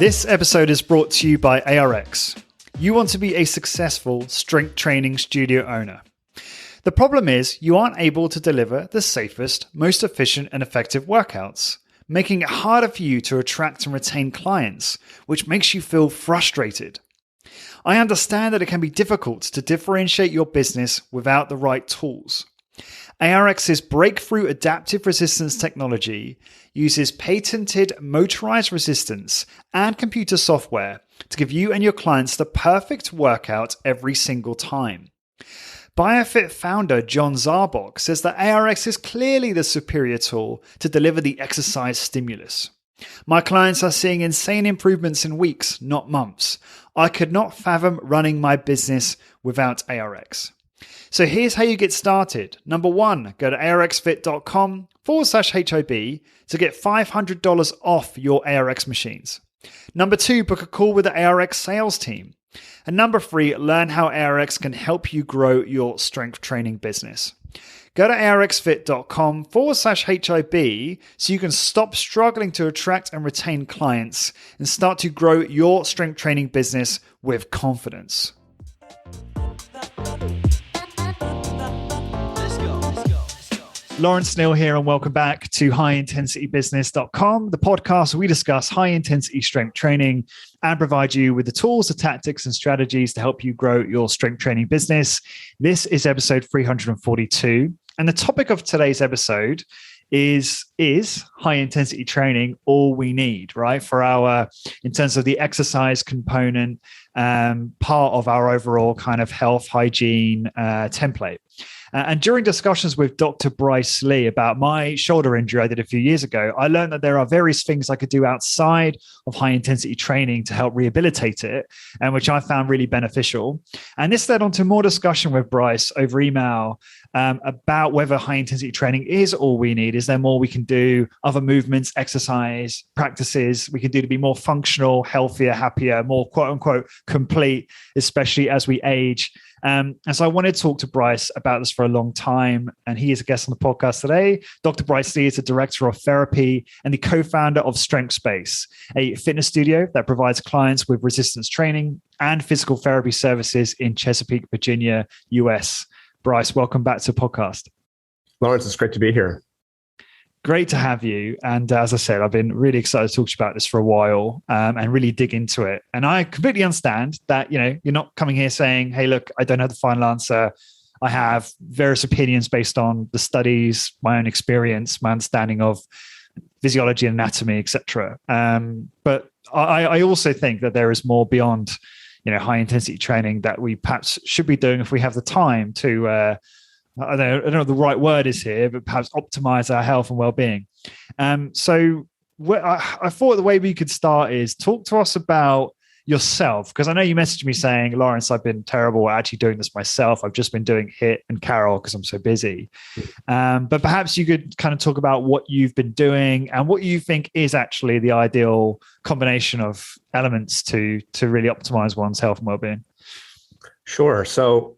This episode is brought to you by ARX. You want to be a successful strength training studio owner. The problem is you aren't able to deliver the safest, most efficient and effective workouts, making it harder for you to attract and retain clients, which makes you feel frustrated. I understand that it can be difficult to differentiate your business without the right tools. ARX's breakthrough adaptive resistance technology uses patented motorized resistance and computer software to give you and your clients the perfect workout every single time. BioFit founder John Zarbok says that ARX is clearly the superior tool to deliver the exercise stimulus. My clients are seeing insane improvements in weeks, not months. I could not fathom running my business without ARX. So here's how you get started. Number one, go to arxfit.com/HOB to get $500 off your ARX machines. Number two, book a call with the ARX sales team. And number three, learn how ARX can help you grow your strength training business. Go to arxfit.com/HOB so you can stop struggling to attract and retain clients and start to grow your strength training business with confidence. Lawrence Neal here, and welcome back to highintensitybusiness.com, the podcast where we discuss high-intensity strength training and provide you with the tools, the tactics, and strategies to help you grow your strength training business. This is episode 342, and the topic of today's episode is high-intensity training all we need, right? In terms of the exercise component, part of our overall kind of health hygiene template. And during discussions with Dr. Bryce Lee about my shoulder injury I did a few years ago, I learned that there are various things I could do outside of high intensity training to help rehabilitate it, and which I found really beneficial. And this led on to more discussion with Bryce over email about whether high intensity training is all we need. Is there more we can do, other movements, exercise, practices we can do to be more functional, healthier, happier, more quote unquote complete, especially as we age. And so I wanted to talk to Bryce about this for a long time, and he is a guest on the podcast today. Dr. Bryce Lee is the director of therapy and the co-founder of Strength Space, a fitness studio that provides clients with resistance training and physical therapy services in Chesapeake, Virginia, US. Bryce, welcome back to the podcast. Lawrence, it's great to be here. Great to have you. And as I said, I've been really excited to talk to you about this for a while and really dig into it. And I completely understand that, you're not coming here saying, hey, look, I don't have the final answer. I have various opinions based on the studies, my own experience, my understanding of physiology and anatomy, etc. But I also think that there is more beyond, high intensity training that we perhaps should be doing if we have the time to I don't know what the right word is here, but perhaps optimize our health and well-being. So I thought the way we could start is talk to us about yourself, because I know you messaged me saying, Lawrence, I've been terrible at actually doing this myself. I've just been doing HIIT and Carol because I'm so busy. But perhaps you could kind of talk about what you've been doing and what you think is actually the ideal combination of elements to really optimize one's health and well-being. Sure. So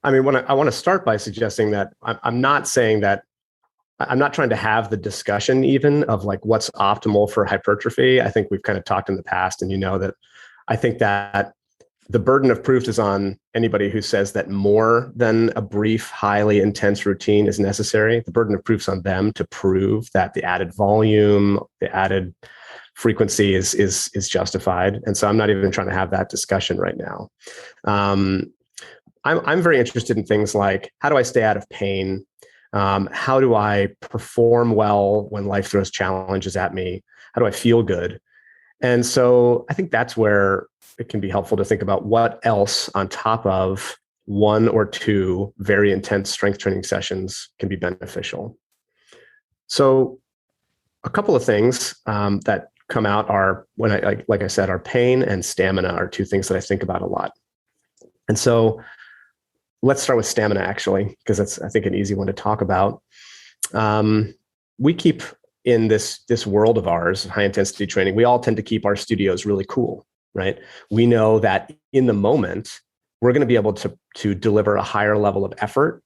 I want to start by suggesting that I'm not saying that I'm not trying to have the discussion even of like what's optimal for hypertrophy. I think we've kind of talked in the past, and that I think that the burden of proof is on anybody who says that more than a brief, highly intense routine is necessary. The burden of proof is on them to prove that the added volume, the added frequency is justified. And so I'm not even trying to have that discussion right now. I'm very interested in things like, how do I stay out of pain? How do I perform well when life throws challenges at me? How do I feel good? And so I think that's where it can be helpful to think about what else on top of one or two very intense strength training sessions can be beneficial. So a couple of things that come out are, like I said, our pain and stamina are two things that I think about a lot. And so let's start with stamina, actually, because that's, I think, an easy one to talk about. We keep in this world of ours, high intensity training, we all tend to keep our studios really cool, right? We know that in the moment, we're going to be able to deliver a higher level of effort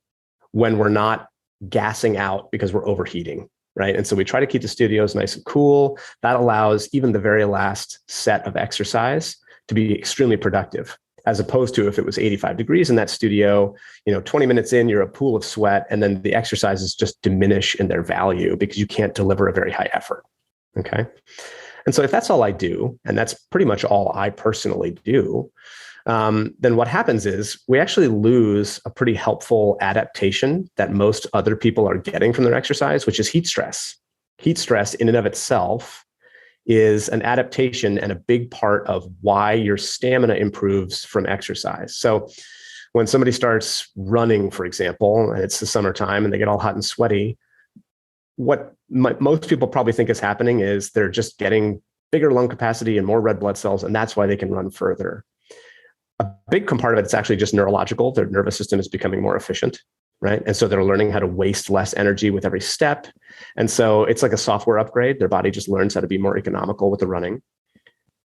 when we're not gassing out because we're overheating, right? And so we try to keep the studios nice and cool. That allows even the very last set of exercise to be extremely productive, as opposed to if it was 85 degrees in that studio, 20 minutes in, you're a pool of sweat, and then the exercises just diminish in their value because you can't deliver a very high effort. Okay. And so if that's all I do, and that's pretty much all I personally do, then what happens is we actually lose a pretty helpful adaptation that most other people are getting from their exercise, which is heat stress. Heat stress in and of itself is an adaptation and a big part of why your stamina improves from exercise. So when somebody starts running, for example, and it's the summertime and they get all hot and sweaty, what most people probably think is happening is they're just getting bigger lung capacity and more red blood cells, and that's why they can run further. A big part of it is actually just neurological. Their nervous system is becoming more efficient, right? And so they're learning how to waste less energy with every step. And so it's like a software upgrade. Their body just learns how to be more economical with the running.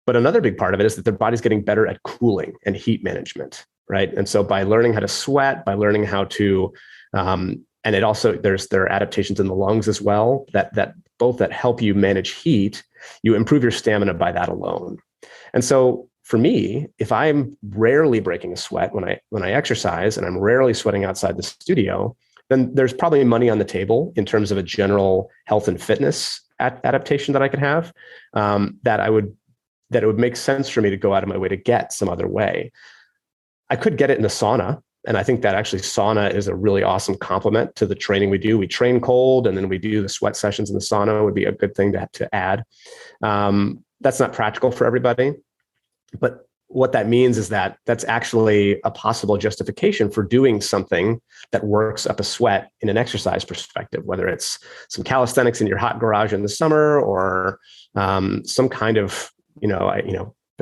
But another big part of it is that their body's getting better at cooling and heat management, right? And so by learning how to sweat, by learning how to, and it also, there are adaptations in the lungs as well, that both that help you manage heat, you improve your stamina by that alone. And so for me, if I'm rarely breaking a sweat when I exercise and I'm rarely sweating outside the studio, then there's probably money on the table in terms of a general health and fitness adaptation that I could have, that it would make sense for me to go out of my way to get some other way. I could get it in the sauna. And I think that actually sauna is a really awesome complement to the training we do. We train cold and then we do the sweat sessions in the sauna would be a good thing to add. That's not practical for everybody. But what that means is that that's actually a possible justification for doing something that works up a sweat in an exercise perspective, whether it's some calisthenics in your hot garage in the summer or some kind of,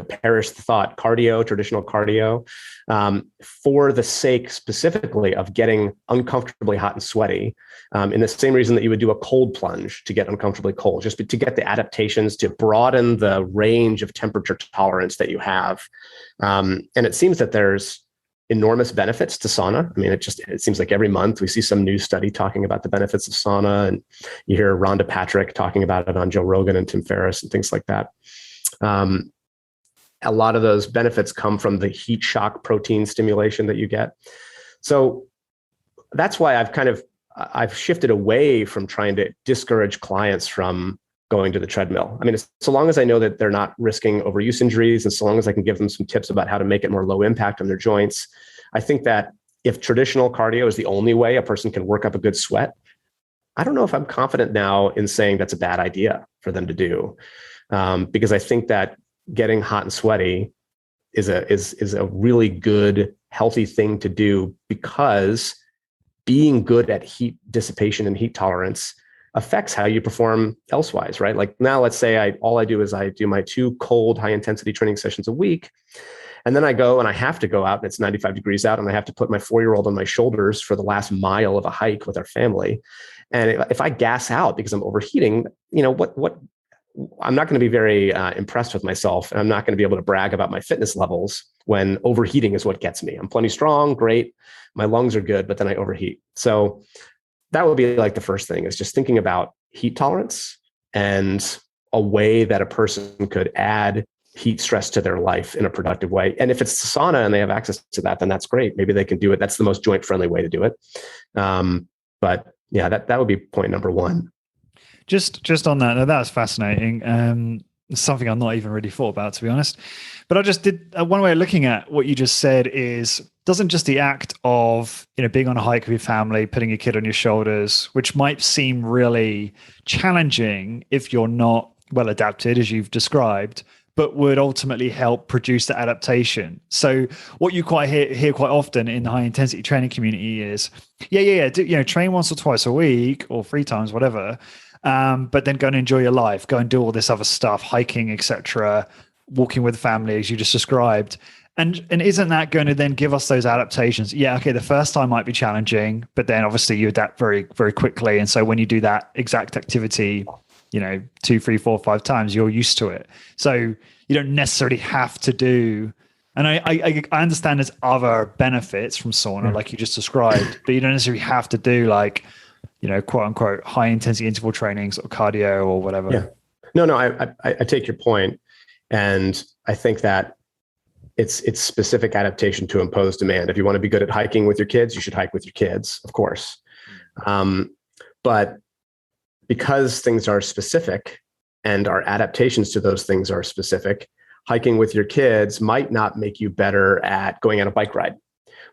perish the thought, cardio, traditional cardio, for the sake specifically of getting uncomfortably hot and sweaty, in the same reason that you would do a cold plunge to get uncomfortably cold, just to get the adaptations to broaden the range of temperature tolerance that you have. And it seems that there's enormous benefits to sauna. I mean, it seems like every month we see some new study talking about the benefits of sauna, and you hear Rhonda Patrick talking about it on Joe Rogan and Tim Ferriss and things like that. A lot of those benefits come from the heat shock protein stimulation that you get. So that's why I've shifted away from trying to discourage clients from going to the treadmill. I mean, so long as I know that they're not risking overuse injuries, and so long as I can give them some tips about how to make it more low impact on their joints, I think that if traditional cardio is the only way a person can work up a good sweat, I don't know if I'm confident now in saying that's a bad idea for them to do. Because I think that getting hot and sweaty is a really good, healthy thing to do, because being good at heat dissipation and heat tolerance affects how you perform elsewise, right? Like now, let's say all I do is I do my 2 cold, high intensity training sessions a week. And then I go and I have to go out and it's 95 degrees out and I have to put my 4-year-old on my shoulders for the last mile of a hike with our family. And if I gas out because I'm overheating, what I'm not going to be very impressed with myself, and I'm not going to be able to brag about my fitness levels when overheating is what gets me. I'm plenty strong, great, my lungs are good, but then I overheat. So that would be like the first thing, is just thinking about heat tolerance and a way that a person could add heat stress to their life in a productive way. And if it's sauna and they have access to that, then that's great. Maybe they can do it. That's the most joint friendly way to do it. But yeah, that would be point number 1. Just on that, that was fascinating. Something I've not even really thought about, to be honest. But I just did one way of looking at what you just said is, doesn't just the act of being on a hike with your family, putting your kid on your shoulders, which might seem really challenging if you're not well adapted, as you've described, but would ultimately help produce the adaptation. So what you quite hear quite often in the high intensity training community is, train once or twice a week or 3 times, whatever. But then go and enjoy your life, go and do all this other stuff, hiking, etc., walking with family, as you just described. And isn't that going to then give us those adaptations? Yeah, okay, the first time might be challenging, but then obviously you adapt very, very quickly. And so when you do that exact activity, 2, 3, 4, 5 times, you're used to it. So you don't necessarily have to do. And I understand there's other benefits from sauna, like you just described, but you don't necessarily have to do quote unquote high intensity interval training, sort of cardio or whatever. Yeah. No, I take your point, and I think that it's specific adaptation to impose demand. If you want to be good at hiking with your kids, you should hike with your kids, of course. But because things are specific and our adaptations to those things are specific, hiking with your kids might not make you better at going on a bike ride,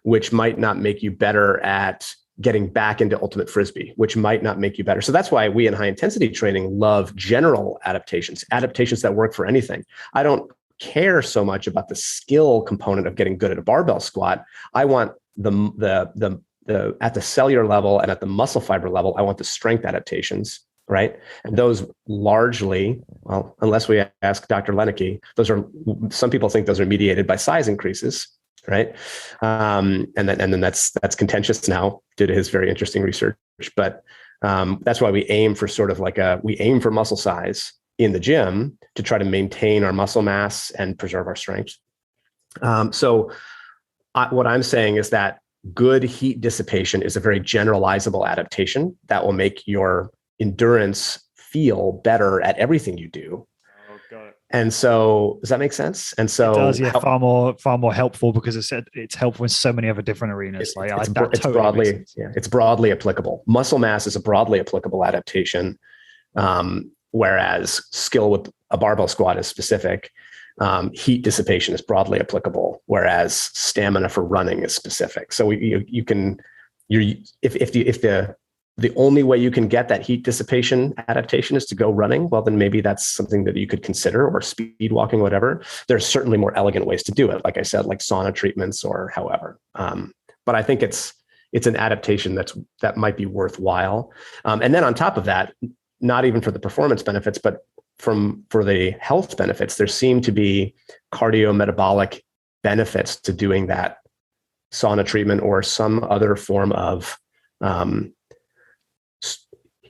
which might not make you better at getting back into ultimate frisbee, which might not make you better. So that's why we in high intensity training love general adaptations that work for anything. I don't care so much about the skill component of getting good at a barbell squat. I want the at the cellular level and at the muscle fiber level, I want the strength adaptations, right? And those largely, well, unless we ask Dr. Lenicky, some people think those are mediated by size increases, right? And then that's contentious now due to his very interesting research. But that's why we aim for we aim for muscle size in the gym to try to maintain our muscle mass and preserve our strength. What I'm saying is that good heat dissipation is a very generalizable adaptation that will make your endurance feel better at everything you do. Oh, got it. And so, does that make sense? And so, it does, yeah, far more helpful because it's helpful in so many other different arenas. It's broadly applicable. Muscle mass is a broadly applicable adaptation, whereas skill with a barbell squat is specific. Heat dissipation is broadly applicable, whereas stamina for running is specific. So if the only way you can get that heat dissipation adaptation is to go running, well, then maybe that's something that you could consider, or speed walking, whatever. There's certainly more elegant ways to do it. Like I said, like sauna treatments or however. But I think it's an adaptation that might be worthwhile. And then on top of that, not even for the performance benefits, but for the health benefits, there seem to be cardiometabolic benefits to doing that sauna treatment or some other form of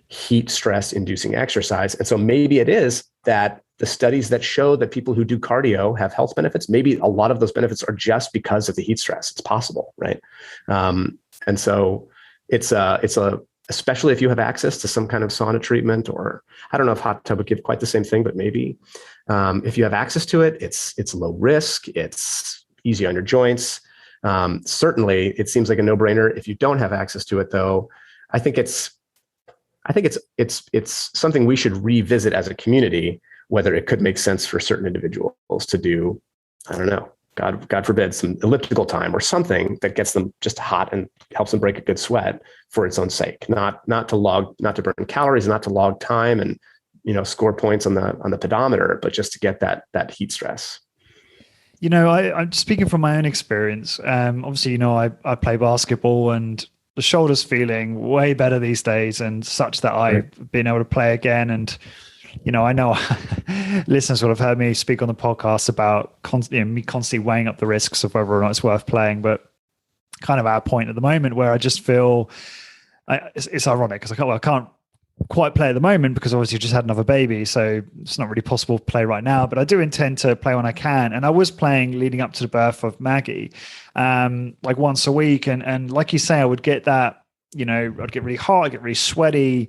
heat stress inducing exercise. And so maybe it is that the studies that show that people who do cardio have health benefits, maybe a lot of those benefits are just because of the heat stress. It's possible, right? And so it's especially if you have access to some kind of sauna treatment, or I don't know if hot tub would give quite the same thing, but maybe if you have access to it, it's low risk, it's easy on your joints. Certainly, it seems like a no-brainer. If you don't have access to it, though, I think it's something we should revisit as a community, whether it could make sense for certain individuals to do, I don't know, God forbid, some elliptical time or something that gets them just hot and helps them break a good sweat for its own sake, not to burn calories, not to log time and, score points on the pedometer, but just to get that heat stress. I'm speaking from my own experience. Obviously, I play basketball, and the shoulder's feeling way better these days, and such that I've been able to play again. And I know listeners would have heard me speak on the podcast about me constantly weighing up the risks of whether or not it's worth playing, but kind of at a point at the moment where I just feel it's ironic because I can't quite play at the moment because obviously just had another baby, so it's not really possible to play right now, but I do intend to play when I can. And I was playing leading up to the birth of Maggie, like once a week, and like you say, I would get that, I'd get really hot, I'd get really sweaty.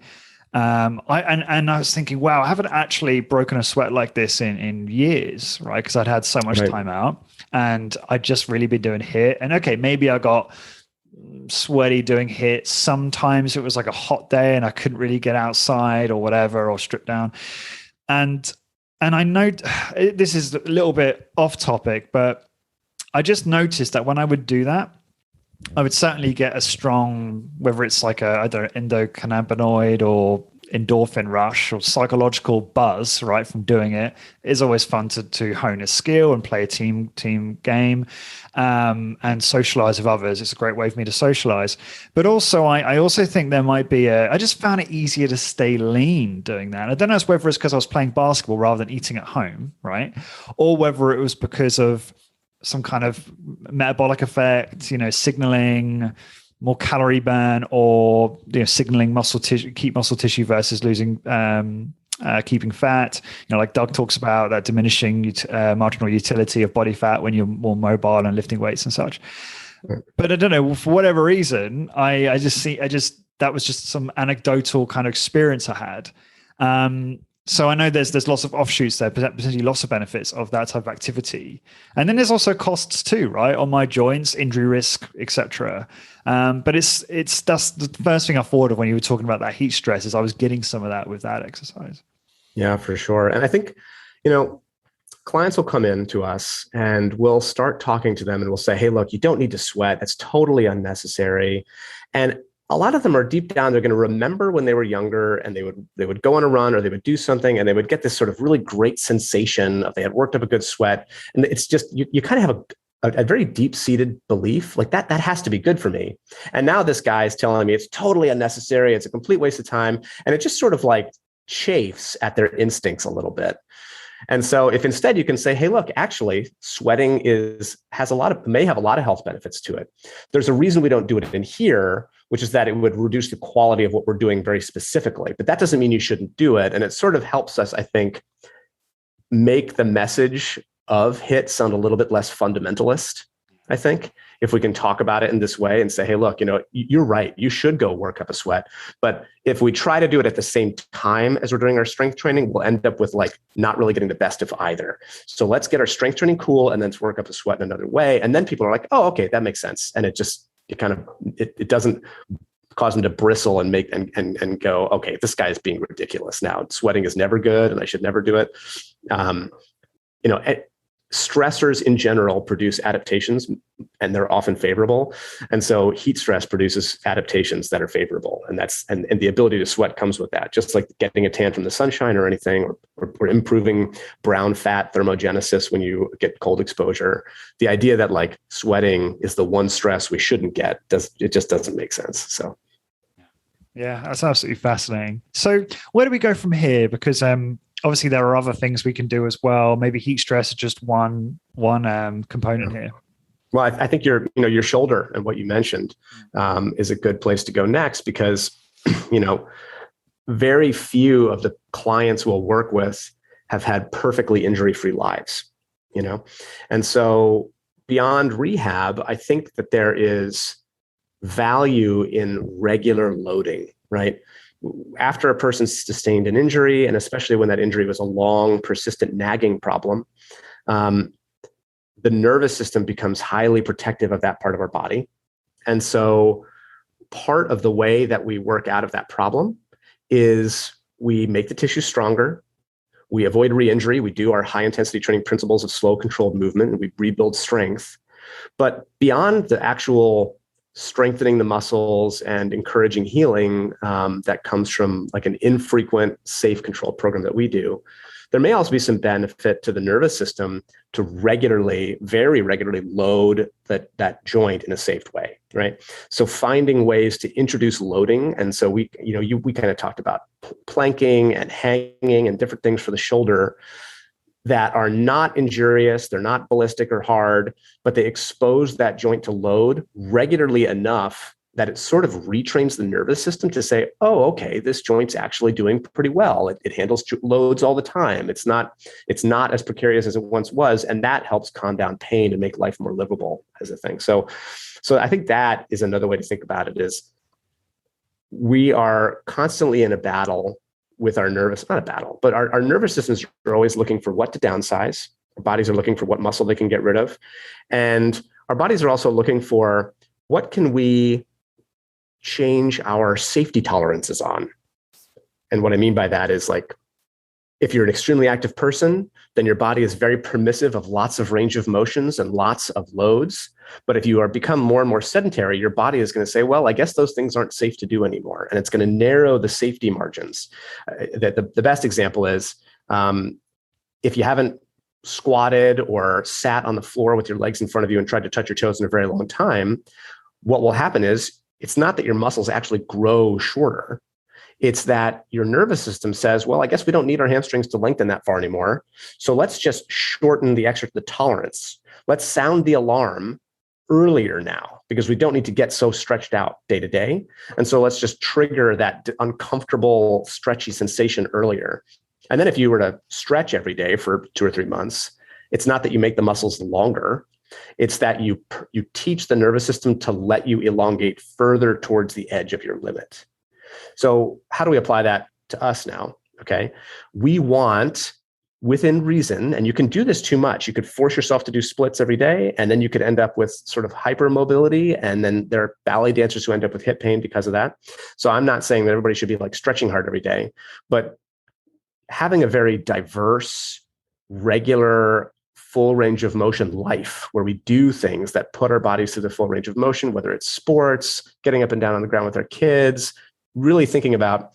I was thinking, wow, I haven't actually broken a sweat like this in years, right? Because I'd had so much time out, and I'd just really been doing HIIT. And okay, maybe I got sweaty doing HIIT. Sometimes it was like a hot day and I couldn't really get outside or whatever, or strip down. And I know this is a little bit off topic, but I just noticed that when I would do that, I would certainly get a strong, whether it's like either endocannabinoid or endorphin rush or psychological buzz, right, from doing it. It's always fun to hone a skill and play a team game, and socialize with others. It's a great way for me to socialize. But also, I also think there might be I just found it easier to stay lean doing that. I don't know whether it's because I was playing basketball rather than eating at home, right? Or whether it was because of some kind of metabolic effect, signaling more calorie burn, or signaling muscle tissue, keep muscle tissue versus losing, keeping fat. Like Doug talks about that diminishing marginal utility of body fat when you're more mobile and lifting weights and such. Right. But I don't know, for whatever reason, I just that was just some anecdotal kind of experience I had. So I know there's lots of offshoots there, potentially lots of benefits of that type of activity. And then there's also costs too, right? On my joints, injury risk, etc. But that's the first thing I thought of when you were talking about that heat stress, is I was getting some of that with that exercise. Yeah, for sure. And I think, you know, clients will come in to us and we'll start talking to them and we'll say, hey, look, you don't need to sweat. That's totally unnecessary. And a lot of them are deep down, they're going to remember when they were younger and they would go on a run or they would do something and they would get this sort of really great sensation of they had worked up a good sweat. And it's just, you kind of have a very deep-seated belief like that has to be good for me. And now this guy is telling me it's totally unnecessary. It's a complete waste of time. And it just sort of like chafes at their instincts a little bit. And so if instead you can say, hey, look, actually sweating may have a lot of health benefits to it. There's a reason we don't do it in here, which is that it would reduce the quality of what we're doing very specifically. But that doesn't mean you shouldn't do it. And it sort of helps us, I think, make the message of HIIT sound a little bit less fundamentalist, I think, if we can talk about it in this way and say, hey, look, you're right. You should go work up a sweat. But if we try to do it at the same time as we're doing our strength training, we'll end up with like not really getting the best of either. So let's get our strength training cool and then work up a sweat in another way. And then people are like, oh, okay, that makes sense. And it doesn't cause them to bristle and make and go, okay, this guy is being ridiculous now. Sweating is never good and I should never do it. Stressors in general produce adaptations and they're often favorable. And so heat stress produces adaptations that are favorable. And and the ability to sweat comes with that, just like getting a tan from the sunshine or anything, or improving brown fat thermogenesis when you get cold exposure. The idea that like sweating is the one stress we shouldn't get, it just doesn't make sense. So. Yeah, that's absolutely fascinating. So where do we go from here? Because obviously there are other things we can do as well. Maybe heat stress is just one component here. Well, I think your shoulder and what you mentioned is a good place to go next, because very few of the clients we'll work with have had perfectly injury-free lives. And so beyond rehab, I think that there is value in regular loading, right? After a person's sustained an injury, and especially when that injury was a long, persistent nagging problem, the nervous system becomes highly protective of that part of our body. And so part of the way that we work out of that problem is we make the tissue stronger, we avoid re-injury, we do our high intensity training principles of slow controlled movement, and we rebuild strength. But beyond the actual strengthening the muscles and encouraging healing that comes from like an infrequent, safe, controlled program that we do, there may also be some benefit to the nervous system to very regularly load that joint in a safe way, right? So finding ways to introduce loading. And so we kind of talked about planking and hanging and different things for the shoulder that are not injurious, they're not ballistic or hard, but they expose that joint to load regularly enough that it sort of retrains the nervous system to say, oh, okay, this joint's actually doing pretty well. It handles loads all the time. It's not as precarious as it once was. And that helps calm down pain and make life more livable as a thing. So I think that is another way to think about it, is we are constantly in a battle with our not a battle, but our nervous systems are always looking for what to downsize. Our bodies are looking for what muscle they can get rid of. And our bodies are also looking for what can we change our safety tolerances on. And what I mean by that is, like, if you're an extremely active person, then your body is very permissive of lots of range of motions and lots of loads. But if you are become more and more sedentary, your body is going to say, well, I guess those things aren't safe to do anymore. And it's going to narrow the safety margins. The best example is if you haven't squatted or sat on the floor with your legs in front of you and tried to touch your toes in a very long time, what will happen is it's not that your muscles actually grow shorter. It's that your nervous system says, well, I guess we don't need our hamstrings to lengthen that far anymore. So let's just shorten the tolerance. Let's sound the alarm earlier now, because we don't need to get so stretched out day to day. And so let's just trigger that uncomfortable, stretchy sensation earlier. And then if you were to stretch every day for 2 or 3 months, it's not that you make the muscles longer, It's that you teach the nervous system to let you elongate further towards the edge of your limit. So how do we apply that to us now? Okay. We want, within reason, and you can do this too much. You could force yourself to do splits every day, and then you could end up with sort of hypermobility. And then there are ballet dancers who end up with hip pain because of that. So I'm not saying that everybody should be like stretching hard every day, but having a very diverse, regular, full range of motion life where we do things that put our bodies through the full range of motion, whether it's sports, getting up and down on the ground with our kids, really thinking about,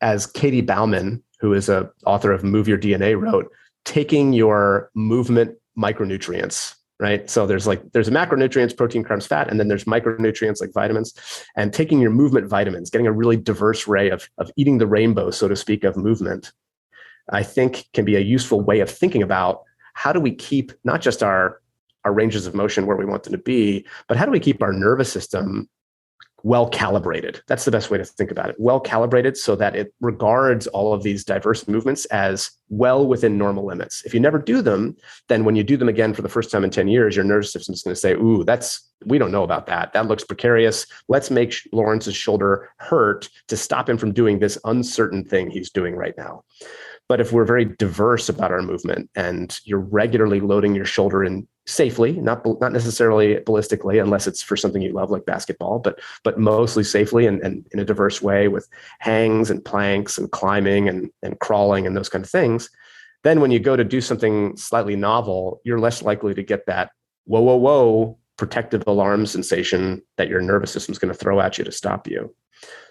as Katie Bauman, who is a author of Move Your DNA, wrote, taking your movement micronutrients, right? So there's macronutrients, protein, carbs, fat, and then there's micronutrients like vitamins, and taking your movement vitamins, getting a really diverse array of eating the rainbow, so to speak, of movement, I think can be a useful way of thinking about how do we keep not just our ranges of motion where we want them to be, but how do we keep our nervous system well calibrated? That's the best way to think about it. Well calibrated so that it regards all of these diverse movements as well within normal limits. If you never do them, then when you do them again for the first time in 10 years, your nervous system is going to say, ooh, we don't know about that. That looks precarious. Let's make Lawrence's shoulder hurt to stop him from doing this uncertain thing he's doing right now. But if we're very diverse about our movement and you're regularly loading your shoulder in safely, not necessarily ballistically, unless it's for something you love like basketball, but mostly safely and in a diverse way with hangs and planks and climbing and crawling and those kind of things, then when you go to do something slightly novel, you're less likely to get that whoa, whoa, whoa protective alarm sensation that your nervous system is going to throw at you to stop you.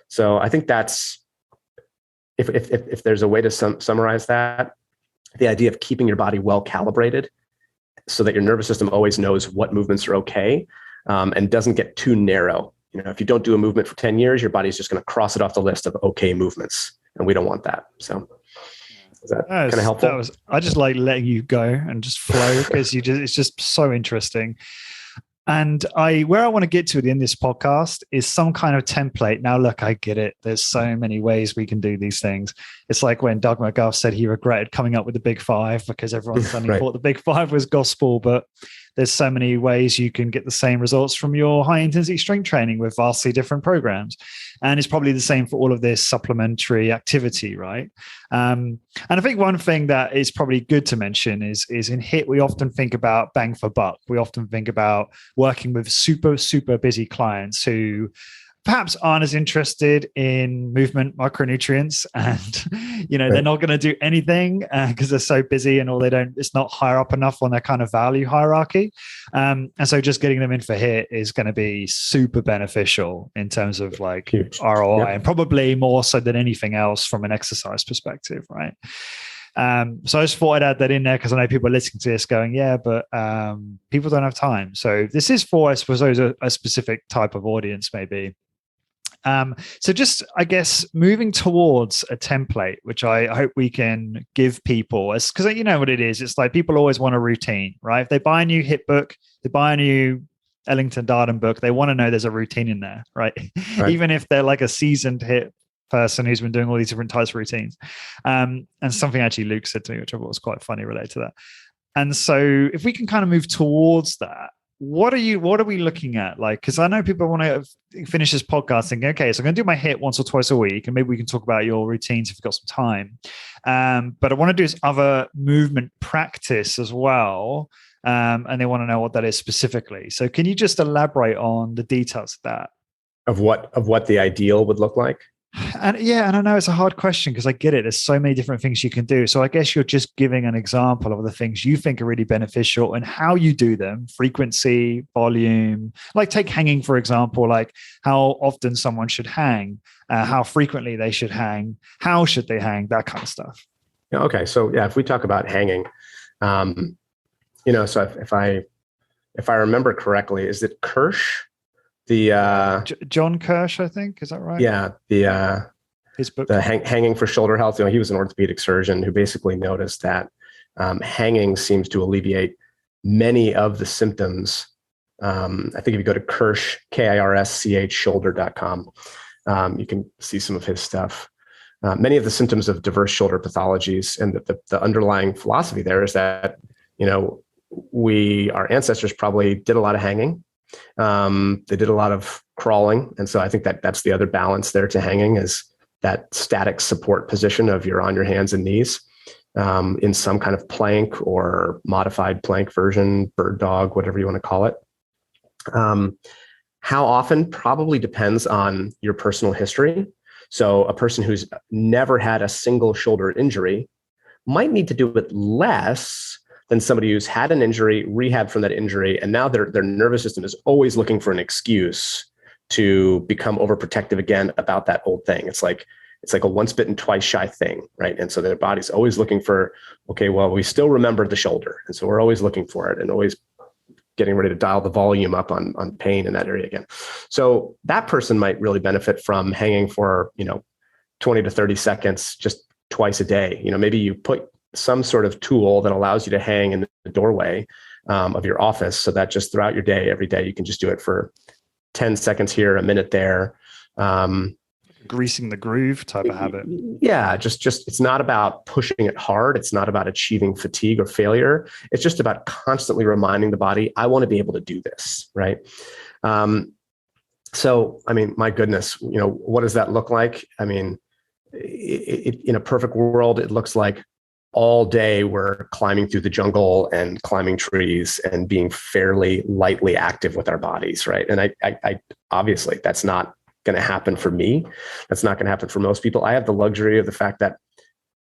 So I think that's, if there's a way to summarize that, the idea of keeping your body well calibrated so that your nervous system always knows what movements are okay, and doesn't get too narrow. If you don't do a movement for 10 years, your body's just going to cross it off the list of okay movements, and we don't want that. So is that kind of helpful? I just like letting you go and just flow because it's just so interesting. And where I want to get to at the end of this podcast is some kind of template. Now, look, I get it. There's so many ways we can do these things. It's like when Doug McGuff said he regretted coming up with the Big Five because everyone suddenly thought the Big Five was gospel. But there's so many ways you can get the same results from your high intensity strength training with vastly different programs. And it's probably the same for all of this supplementary activity, right? And I think one thing that is probably good to mention is in HIIT, we often think about bang for buck. We often think about working with super, super busy clients who perhaps aren't as interested in movement micronutrients, and they're not going to do anything because they're so busy, and it's not higher up enough on their kind of value hierarchy, and so just getting them in for HIIT is going to be super beneficial in terms of like huge ROI, and probably more so than anything else from an exercise perspective, right? So I just thought I'd add that in there because I know people are listening to this going, yeah, but people don't have time. So this is for, I suppose, a specific type of audience maybe. So just, I guess, moving towards a template, which I hope we can give people, because you know what it is. It's like people always want a routine, right? If they buy a new HIIT book, they buy a new Ellington Darden book, they want to know there's a routine in there, right? Even if they're like a seasoned HIIT person who's been doing all these different types of routines. And something actually Luke said to me, which I thought was quite funny related to that. And so if we can kind of move towards that, what are we looking at? Like, because I know people want to finish this podcast thinking, okay, so I'm going to do my HIIT once or twice a week, and maybe we can talk about your routines if you've got some time. But I want to do this other movement practice as well. And they want to know what that is specifically. So can you just elaborate on the details of that? Of what the ideal would look like? And I know it's a hard question because I get it. There's so many different things you can do. So I guess you're just giving an example of the things you think are really beneficial and how you do them, frequency, volume. Like take hanging, for example, like how often someone should hang, how frequently they should hang, how should they hang, that kind of stuff. Yeah, okay. So if we talk about hanging, so if I remember correctly, is it Kirsch? John Kirsch, I think, is that right? Yeah, his book, the Hanging for Shoulder Health. He was an orthopedic surgeon who basically noticed that hanging seems to alleviate many of the symptoms. I think if you go to Kirsch, KIRSCH shoulder.com, you can see some of his stuff. Many of the symptoms of diverse shoulder pathologies, and the underlying philosophy there is that our ancestors probably did a lot of hanging. They did a lot of crawling. And so I think that that's the other balance there to hanging, is that static support position of you're on your hands and knees, in some kind of plank or modified plank version, bird dog, whatever you want to call it. How often probably depends on your personal history. So a person who's never had a single shoulder injury might need to do it less than somebody who's had an injury, rehabbed from that injury, and now their nervous system is always looking for an excuse to become overprotective again about that old thing. It's like a once bitten, twice shy thing, right? And so their body's always looking for, okay, well, we still remember the shoulder. And so we're always looking for it and always getting ready to dial the volume up on pain in that area again. So that person might really benefit from hanging for, 20 to 30 seconds, just twice a day. Maybe you put some sort of tool that allows you to hang in the doorway of your office, so that just throughout your day, every day, you can just do it for 10 seconds here, a minute there. Greasing the groove type of habit. Yeah, just it's not about pushing it hard. It's not about achieving fatigue or failure. It's just about constantly reminding the body, I want to be able to do this, right? So, my goodness, what does that look like? In a perfect world, it looks like all day we're climbing through the jungle and climbing trees and being fairly lightly active with our bodies, right? And I obviously that's not going to happen for me. That's not going to happen for most people. I have the luxury of the fact that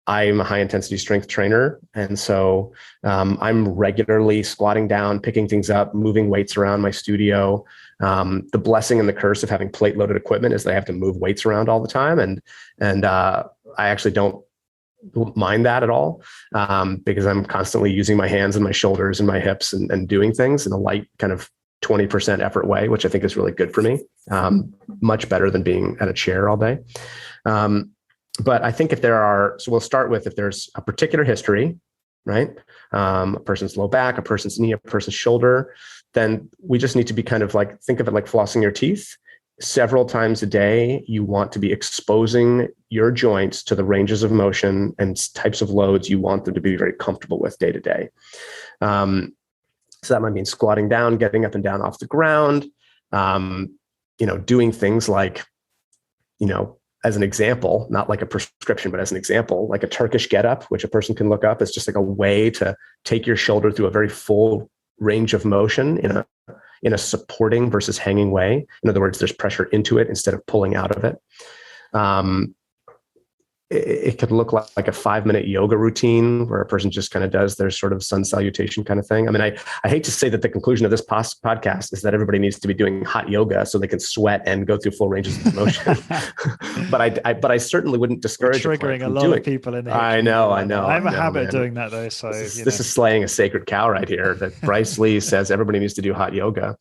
I'm a high intensity strength trainer. And so I'm regularly squatting down, picking things up, moving weights around my studio. The blessing and the curse of having plate loaded equipment is that I have to move weights around all the time. And I actually don't mind that at all, because I'm constantly using my hands and my shoulders and my hips and doing things in a light kind of 20% effort way, which I think is really good for me. Much better than being at a chair all day. But I think so we'll start with, if there's a particular history, right? A person's low back, a person's knee, a person's shoulder, then we just need to be kind of like, think of it like flossing your teeth. Several times a day, you want to be exposing your joints to the ranges of motion and types of loads you want them to be very comfortable with day to day. So that might mean squatting down, getting up and down off the ground, doing things like, as an example, not like a prescription, but as an example, like a Turkish get-up, which a person can look up. It's just like a way to take your shoulder through a very full range of motion in a supporting versus hanging way. In other words, there's pressure into it instead of pulling out of it. It could look like a 5-minute yoga routine where a person just kind of does their sort of sun salutation kind of thing. I hate to say that the conclusion of this podcast is that everybody needs to be doing hot yoga so they can sweat and go through full ranges of motion. but I certainly wouldn't discourage You're triggering a lot of people in here. I know. I have a habit of doing that though. So this is slaying a sacred cow right here. That Bryce Lee says everybody needs to do hot yoga.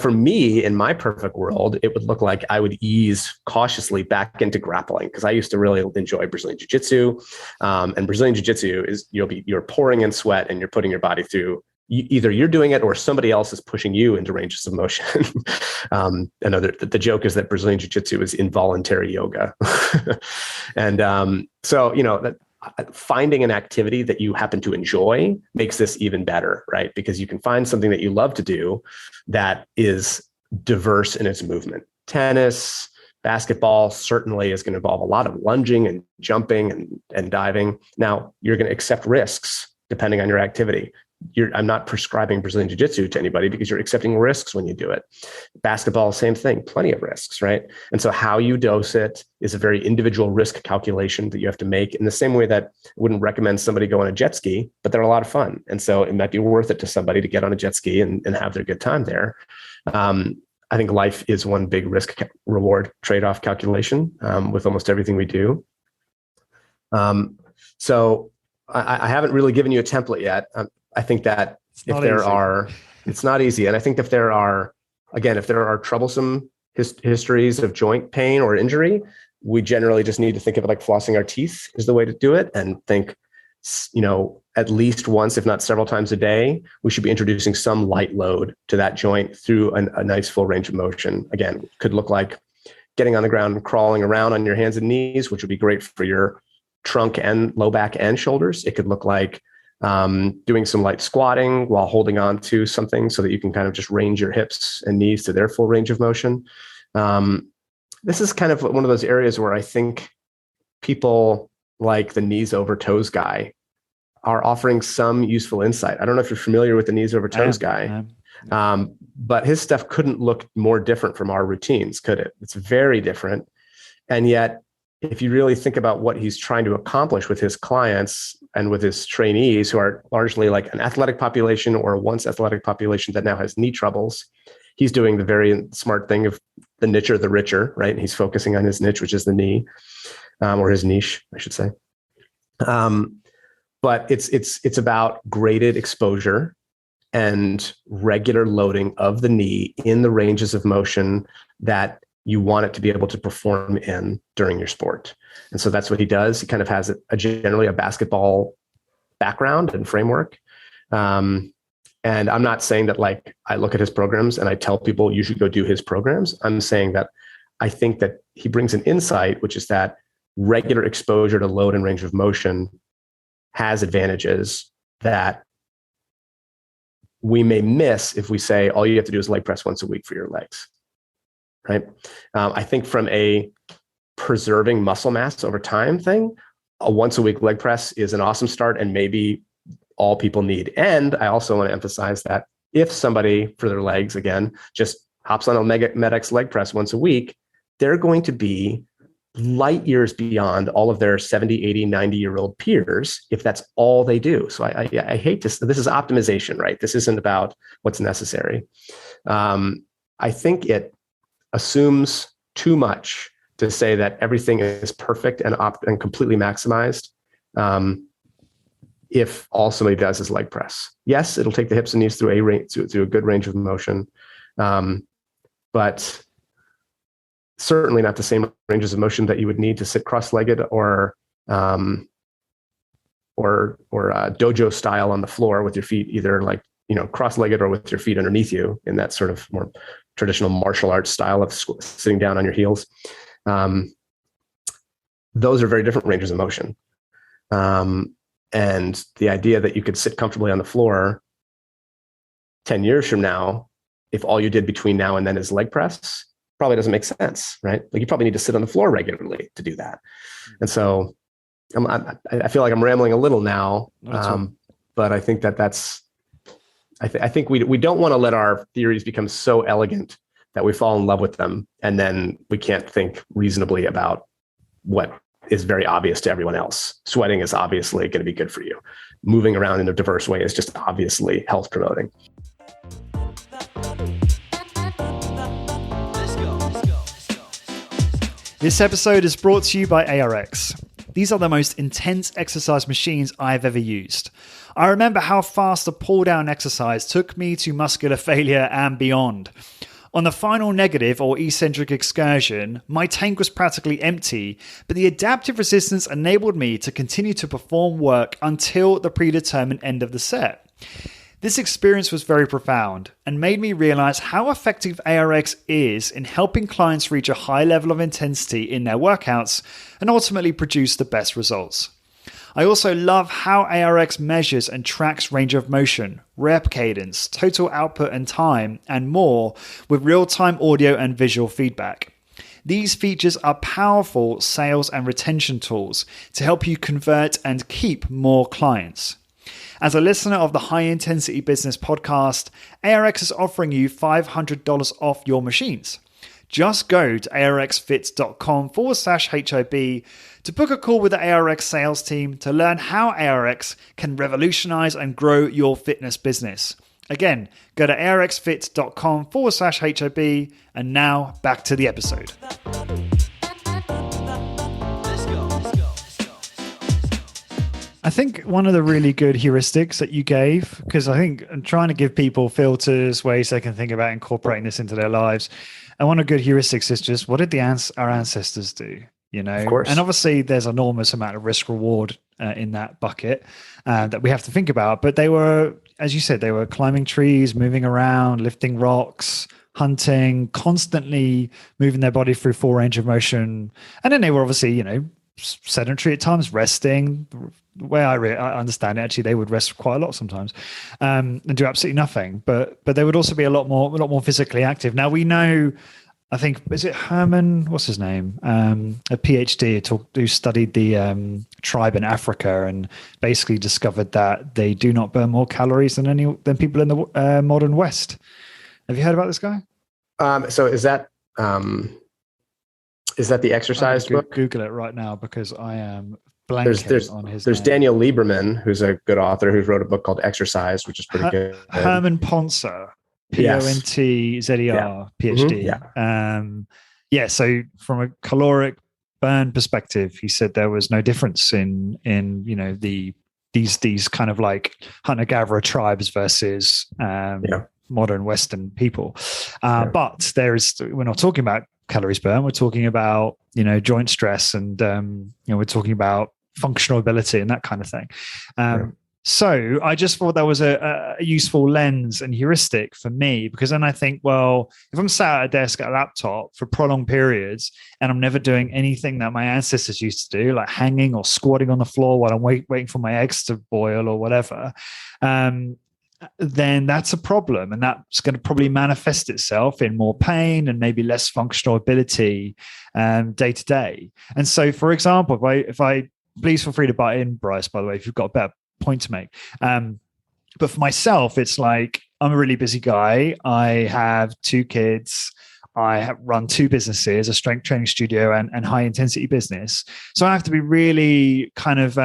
For me, in my perfect world, it would look like I would ease cautiously back into grappling, because I used to really enjoy Brazilian Jiu-Jitsu. And Brazilian Jiu-Jitsu is you're pouring in sweat and you're putting your body through. Either you're doing it or somebody else is pushing you into ranges of motion. The joke is that Brazilian Jiu-Jitsu is involuntary yoga. And so finding an activity that you happen to enjoy makes this even better, right? Because you can find something that you love to do that is diverse in its movement. Tennis, basketball certainly is going to involve a lot of lunging and jumping and diving. Now, you're going to accept risks depending on your activity. I'm not prescribing Brazilian Jiu-Jitsu to anybody because you're accepting risks when you do it. Basketball, same thing, plenty of risks, right? And so how you dose it is a very individual risk calculation that you have to make, in the same way that I wouldn't recommend somebody go on a jet ski, but they're a lot of fun. And so it might be worth it to somebody to get on a jet ski and have their good time there. I think life is one big risk reward trade-off calculation with almost everything we do. So I haven't really given you a template yet. I think that it's not easy. And I think if there are troublesome histories of joint pain or injury, we generally just need to think of it like flossing our teeth is the way to do it, and think, at least once, if not several times a day, we should be introducing some light load to that joint through a nice full range of motion. Again, could look like getting on the ground and crawling around on your hands and knees, which would be great for your trunk and low back and shoulders. It could look like doing some light squatting while holding on to something so that you can kind of just range your hips and knees to their full range of motion. This is kind of one of those areas where I think people like the knees over toes guy are offering some useful insight. I don't know if you're familiar with the knees over toes guy, but his stuff couldn't look more different from our routines, could it? It's very different. And yet, if you really think about what he's trying to accomplish with his clients and with his trainees, who are largely like an athletic population or a once athletic population that now has knee troubles, he's doing the very smart thing of the nicher, the richer, right? And he's focusing on his niche, which is the knee, or his niche, I should say. But it's about graded exposure and regular loading of the knee in the ranges of motion that you want it to be able to perform in during your sport. And so that's what he does. He kind of has generally a basketball background and framework. And I'm not saying that like I look at his programs and I tell people you should go do his programs. I'm saying that I think that he brings an insight, which is that regular exposure to load and range of motion has advantages that we may miss if we say all you have to do is leg press once a week for your legs, right? I think from a preserving muscle mass over time thing, a once a week leg press is an awesome start and maybe all people need. And I also want to emphasize that if somebody for their legs, again, just hops on a MedX leg press once a week, they're going to be light years beyond all of their 70, 80, 90-year-old peers if that's all they do. So I hate this. This is optimization, right? This isn't about what's necessary. I think it assumes too much to say that everything is perfect and completely maximized if all somebody does is leg press. Yes, it'll take the hips and knees through a good range of motion, but certainly not the same ranges of motion that you would need to sit cross-legged or dojo style on the floor with your feet either like, cross-legged or with your feet underneath you in that sort of more traditional martial arts style of sitting down on your heels. Those are very different ranges of motion. And the idea that you could sit comfortably on the floor 10 years from now, if all you did between now and then is leg press, probably doesn't make sense, right? Like you probably need to sit on the floor regularly to do that. And so I feel like I'm rambling a little now, but I think I think we don't want to let our theories become so elegant that we fall in love with them and then we can't think reasonably about what is very obvious to everyone else. Sweating is obviously going to be good for you. Moving around in a diverse way is just obviously health promoting. This episode is brought to you by ARX. These are the most intense exercise machines I've ever used. I remember how fast a pull-down exercise took me to muscular failure and beyond. On the final negative or eccentric excursion, my tank was practically empty, but the adaptive resistance enabled me to continue to perform work until the predetermined end of the set. This experience was very profound and made me realize how effective ARX is in helping clients reach a high level of intensity in their workouts and ultimately produce the best results. I also love how ARX measures and tracks range of motion, rep cadence, total output and time, and more with real-time audio and visual feedback. These features are powerful sales and retention tools to help you convert and keep more clients. As a listener of the High Intensity Business podcast, ARX is offering you $500 off your machines. Just go to arxfit.com/HOB to book a call with the ARX sales team to learn how ARX can revolutionize and grow your fitness business. Again, go to arxfit.com/HOB, and now back to the episode. I think one of the really good heuristics that you gave, because I think I'm trying to give people filters, ways they can think about incorporating this into their lives. And one of the good heuristics is just, what did our ancestors do? Of course. And obviously there's an enormous amount of risk reward in that bucket that we have to think about. But they were, as you said, they were climbing trees, moving around, lifting rocks, hunting, constantly moving their body through full range of motion. And then they were obviously, sedentary at times, resting. The way I understand it, actually, they would rest quite a lot sometimes, and do absolutely nothing. But they would also be a lot more physically active. Now we know, I think, is it Herman? What's his name? A PhD who studied the tribe in Africa and basically discovered that they do not burn more calories than people in the modern West. Have you heard about this guy? So is that the exercise book? Google it right now because I am blanking on his There's name. Daniel Lieberman, who's a good author, who's wrote a book called Exercise, which is pretty good. Herman Ponzer, Pontzer, Yeah. PhD. So from a caloric burn perspective, he said there was no difference in these kind of like hunter-gatherer tribes versus modern Western people. But we're not talking about calories burn. We're talking about, joint stress and, we're talking about functional ability and that kind of thing. So I just thought that was a useful lens and heuristic for me, because then I think, well, if I'm sat at a desk at a laptop for prolonged periods and I'm never doing anything that my ancestors used to do, like hanging or squatting on the floor while I'm waiting for my eggs to boil or whatever, then that's a problem. And that's going to probably manifest itself in more pain and maybe less functional ability day to day. And so, for example, if I please feel free to butt in, Bryce, by the way, if you've got a better point to make. But for myself, it's like, I'm a really busy guy. I have 2 kids. I run 2 businesses, a strength training studio and high intensity business. So I have to be really kind of,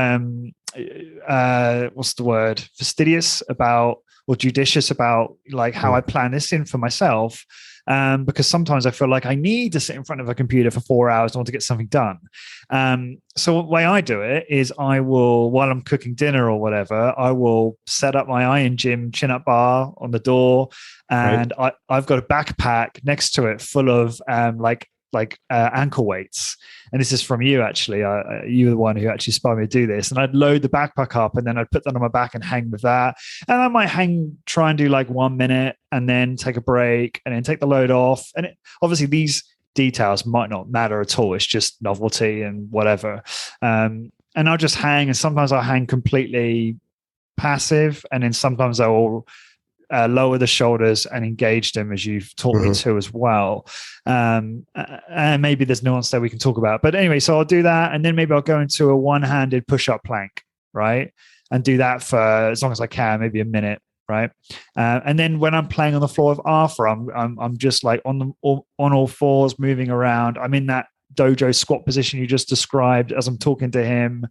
fastidious about, or judicious about, like, how I plan this in for myself. Because sometimes I feel like I need to sit in front of a computer for 4 hours in order to get something done. So the way I do it is I will, while I'm cooking dinner or whatever, I will set up my Iron Gym chin-up bar on the door, and I've got a backpack next to it full of ankle weights. And this is from you, actually. You were the one who actually inspired me to do this. And I'd load the backpack up and then I'd put that on my back and hang with that. And I might try and do like 1 minute and then take a break and then take the load off. And obviously these details might not matter at all. It's just novelty and whatever. And I'll just hang, and sometimes I'll hang completely passive. And then sometimes I will lower the shoulders and engage them, as you've taught me to as well. And maybe there's nuance there we can talk about. But anyway, so I'll do that. And then maybe I'll go into a one-handed push-up plank, right? And do that for as long as I can, maybe a minute, right? And then when I'm playing on the floor with Arthur, I'm just like on all fours, moving around. I'm in that dojo squat position you just described as I'm talking to him,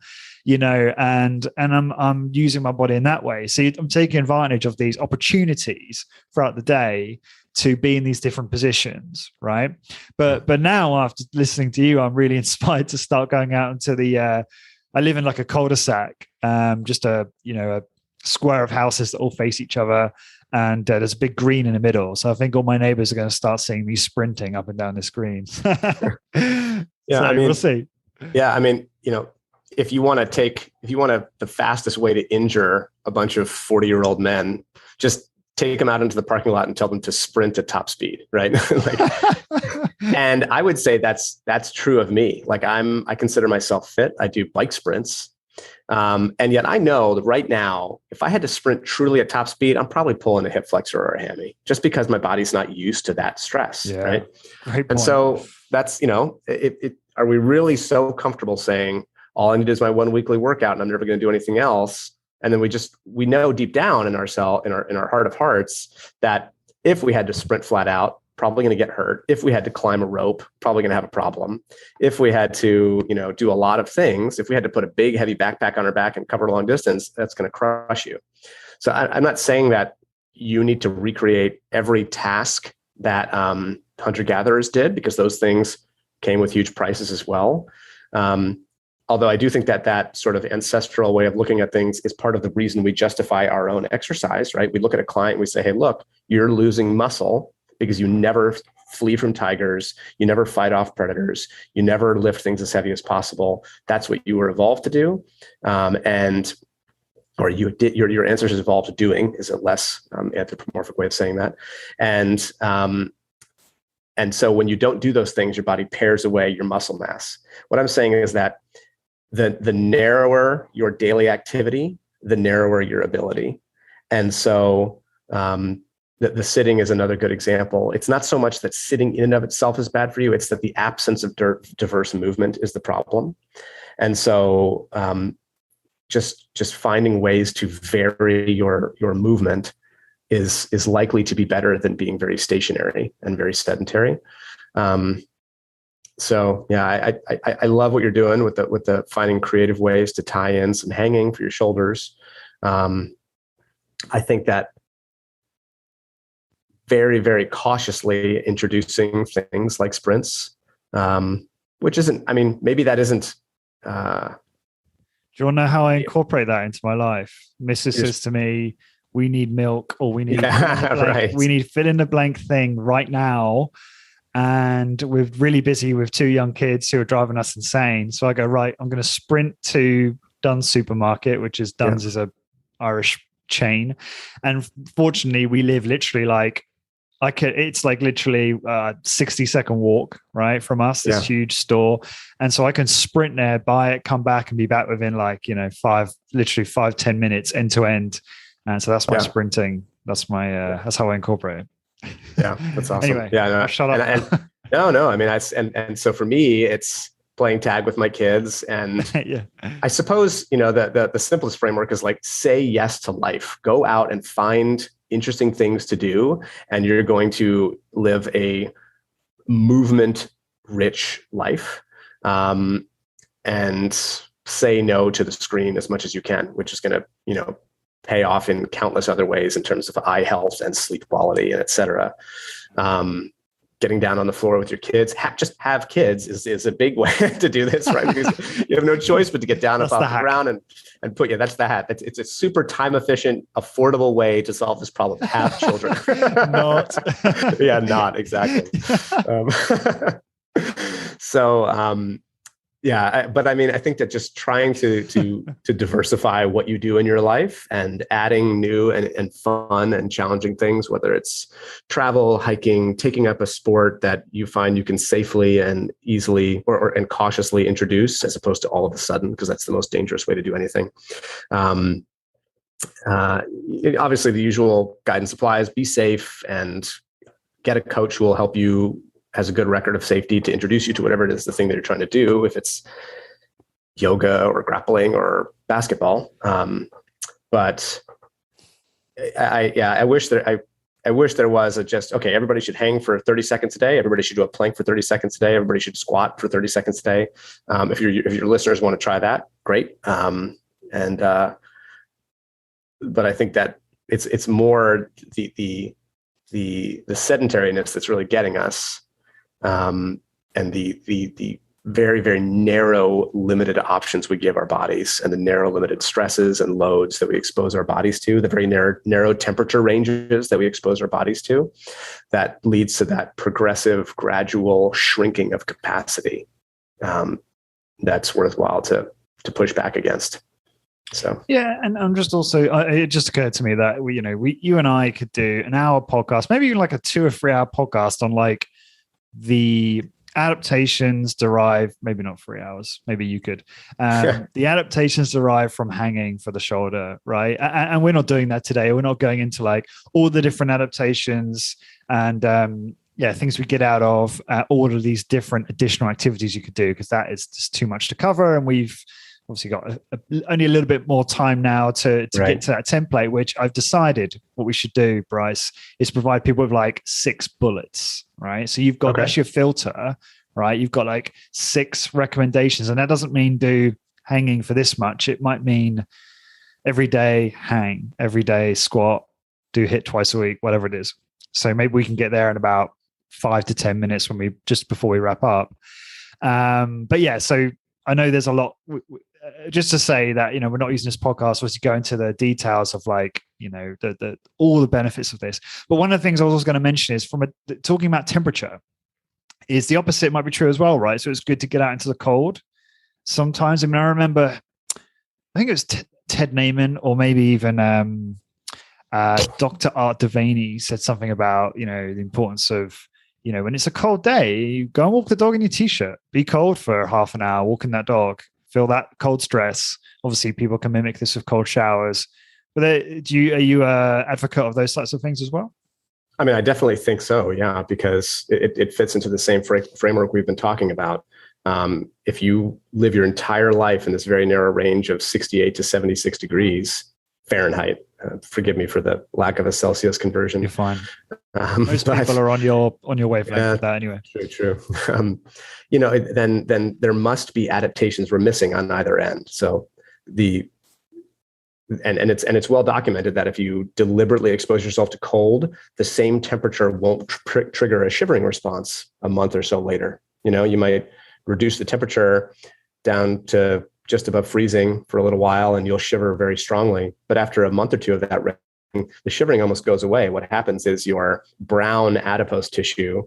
and I'm using my body in that way. So I'm taking advantage of these opportunities throughout the day to be in these different positions, right? But now, after listening to you, I'm really inspired to start going out into the I live in like a cul-de-sac, just a square of houses that all face each other, and there's a big green in the middle. So I think all my neighbors are going to start seeing me sprinting up and down this green. We'll see. Yeah, if you want the fastest way to injure a bunch of 40-year-old men, just take them out into the parking lot and tell them to sprint at top speed, right? And I would say that's true of me. Like I consider myself fit. I do bike sprints. And yet I know that right now, if I had to sprint truly at top speed, I'm probably pulling a hip flexor or a hammy, just because my body's not used to that stress, right? Great point. And so that's, are we really so comfortable saying, all I need is my 1 weekly workout and I'm never going to do anything else? And then we know deep down in our heart of hearts that if we had to sprint flat out, probably going to get hurt. If we had to climb a rope, probably going to have a problem. If we had to, do a lot of things, if we had to put a big heavy backpack on our back and cover a long distance, that's going to crush you. So I'm not saying that you need to recreate every task that hunter-gatherers did, because those things came with huge prices as well. Although I do think that sort of ancestral way of looking at things is part of the reason we justify our own exercise, right? We look at a client and we say, hey, look, you're losing muscle because you never flee from tigers, you never fight off predators, you never lift things as heavy as possible. That's what you were evolved to do. Or your ancestors evolved to doing, is a less anthropomorphic way of saying that. And so when you don't do those things, your body pares away your muscle mass. What I'm saying is that the narrower your daily activity, the narrower your ability. And so the sitting is another good example. It's not so much that sitting in and of itself is bad for you, it's that the absence of diverse movement is the problem. And so just finding ways to vary your movement is likely to be better than being very stationary and very sedentary. So yeah, I love what you're doing with the finding creative ways to tie in some hanging for your shoulders. I think that very, very cautiously introducing things like sprints, which isn't, I mean, maybe that isn't. Do you want to know how I incorporate that into my life? Mrs. says to me, we need milk, or we need, we need fill in the blank thing right now. And we're really busy with 2 young kids who are driving us insane. So I go, right, I'm going to sprint to Dunn's supermarket, which is Dunn's is a Irish chain. And fortunately, we live literally like, it's like literally a 60-second walk, right, from us, this huge store. And so I can sprint there, buy it, come back and be back within like, 5-10 minutes end to end. And so that's my sprinting. That's my, that's how I incorporate it. Yeah, that's awesome. Anyway, yeah, no, shut up. No. I mean, and so for me, it's playing tag with my kids, and I suppose the simplest framework is like say yes to life. Go out and find interesting things to do, and you're going to live a movement-rich life. And say no to the screen as much as you can, which is going to pay off in countless other ways in terms of eye health and sleep quality, and et cetera. Getting down on the floor with your kids, just have kids is a big way to do this, right? Because you have no choice but to get down off the ground and put, that's the hat. It's a super time efficient, affordable way to solve this problem. Have children. Not. Not exactly. But I mean, I think that just trying to diversify what you do in your life and adding new and fun and challenging things, whether it's travel, hiking, taking up a sport that you find you can safely and easily and cautiously introduce, as opposed to all of a sudden, because that's the most dangerous way to do anything. Obviously, the usual guidance applies: be safe and get a coach who will help you, has a good record of safety, to introduce you to whatever it is, the thing that you're trying to do, if it's yoga or grappling or basketball. But I wish there was okay, everybody should hang for 30 seconds a day. Everybody should do a plank for 30 seconds a day. Everybody should squat for 30 seconds a day. If your listeners want to try that, great. But I think that it's more the sedentariness that's really getting us. And the very, very narrow, limited options we give our bodies, and the narrow, limited stresses and loads that we expose our bodies to, the very narrow temperature ranges that we expose our bodies to, that leads to that progressive, gradual shrinking of capacity. That's worthwhile to push back against. So and I'm just also, it just occurred to me that you and I could do an hour podcast, maybe even like a 2 or 3 hour podcast on like the adaptations derived, maybe not 3 hours, maybe you could, the adaptations derived from hanging for the shoulder, right? And we're not doing that today. We're not going into like all the different adaptations and things we get out of all of these different additional activities you could do, because that is just too much to cover. And we've obviously got only a little bit more time now to get to that template, which I've decided what we should do, Bryce, is provide people with like 6 bullets, right? So you've got, that's your filter, right? You've got like 6 recommendations, and that doesn't mean do hanging for this much. It might mean every day hang, every day squat, do HIIT twice a week, whatever it is. So maybe we can get there in about 5 to 10 minutes just before we wrap up. But yeah, so I know there's a lot. Just to say that we're not using this podcast to go into the details of like the all the benefits of this. But one of the things I was also going to mention is talking about temperature, is the opposite might be true as well, right? So it's good to get out into the cold sometimes. I mean, I remember, I think it was Ted Naiman, or maybe even Dr. Art Devaney said something about the importance of when it's a cold day, you go and walk the dog in your t-shirt, be cold for half an hour, walking that dog feel that cold stress. Obviously, people can mimic this with cold showers. But are you a advocate of those types of things as well? I mean, I definitely think so. Yeah, because it fits into the same framework we've been talking about. If you live your entire life in this very narrow range of 68 to 76 degrees Fahrenheit, forgive me for the lack of a Celsius conversion. You're fine. Most people are on your wavelength with that anyway. True. Then there must be adaptations we're missing on either end. So it's well documented that if you deliberately expose yourself to cold, the same temperature won't trigger a shivering response a month or so later. You might reduce the temperature down to just above freezing for a little while and you'll shiver very strongly. But after a month or two of that, the shivering almost goes away. What happens is your brown adipose tissue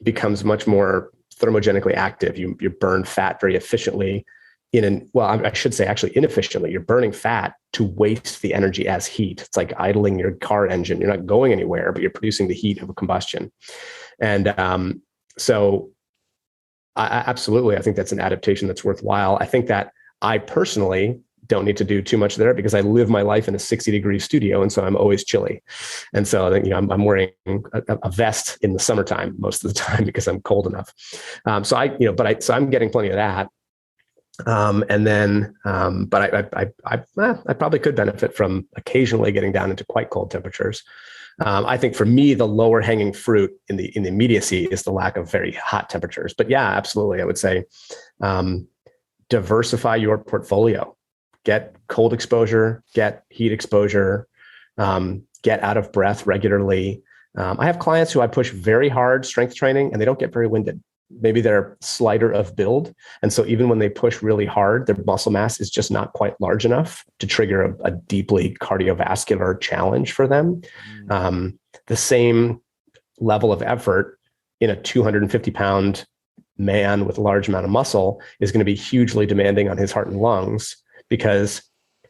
becomes much more thermogenically active. You burn fat very efficiently I should say actually inefficiently. You're burning fat to waste the energy as heat. It's like idling your car engine. You're not going anywhere, but you're producing the heat of a combustion. And so I think that's an adaptation that's worthwhile. I think that I personally don't need to do too much there because I live my life in a 60-degree studio. And so I'm always chilly. And so I think, I'm wearing a vest in the summertime most of the time because I'm cold enough. So I'm getting plenty of that. But I probably could benefit from occasionally getting down into quite cold temperatures. I think for me, the lower hanging fruit in the immediacy is the lack of very hot temperatures. But yeah, absolutely. I would say, diversify your portfolio, get cold exposure, get heat exposure, get out of breath regularly. I have clients who I push very hard strength training and they don't get very winded. Maybe they're slighter of build. And so even when they push really hard, their muscle mass is just not quite large enough to trigger a deeply cardiovascular challenge for them. The same level of effort in a 250-pound man with a large amount of muscle is going to be hugely demanding on his heart and lungs because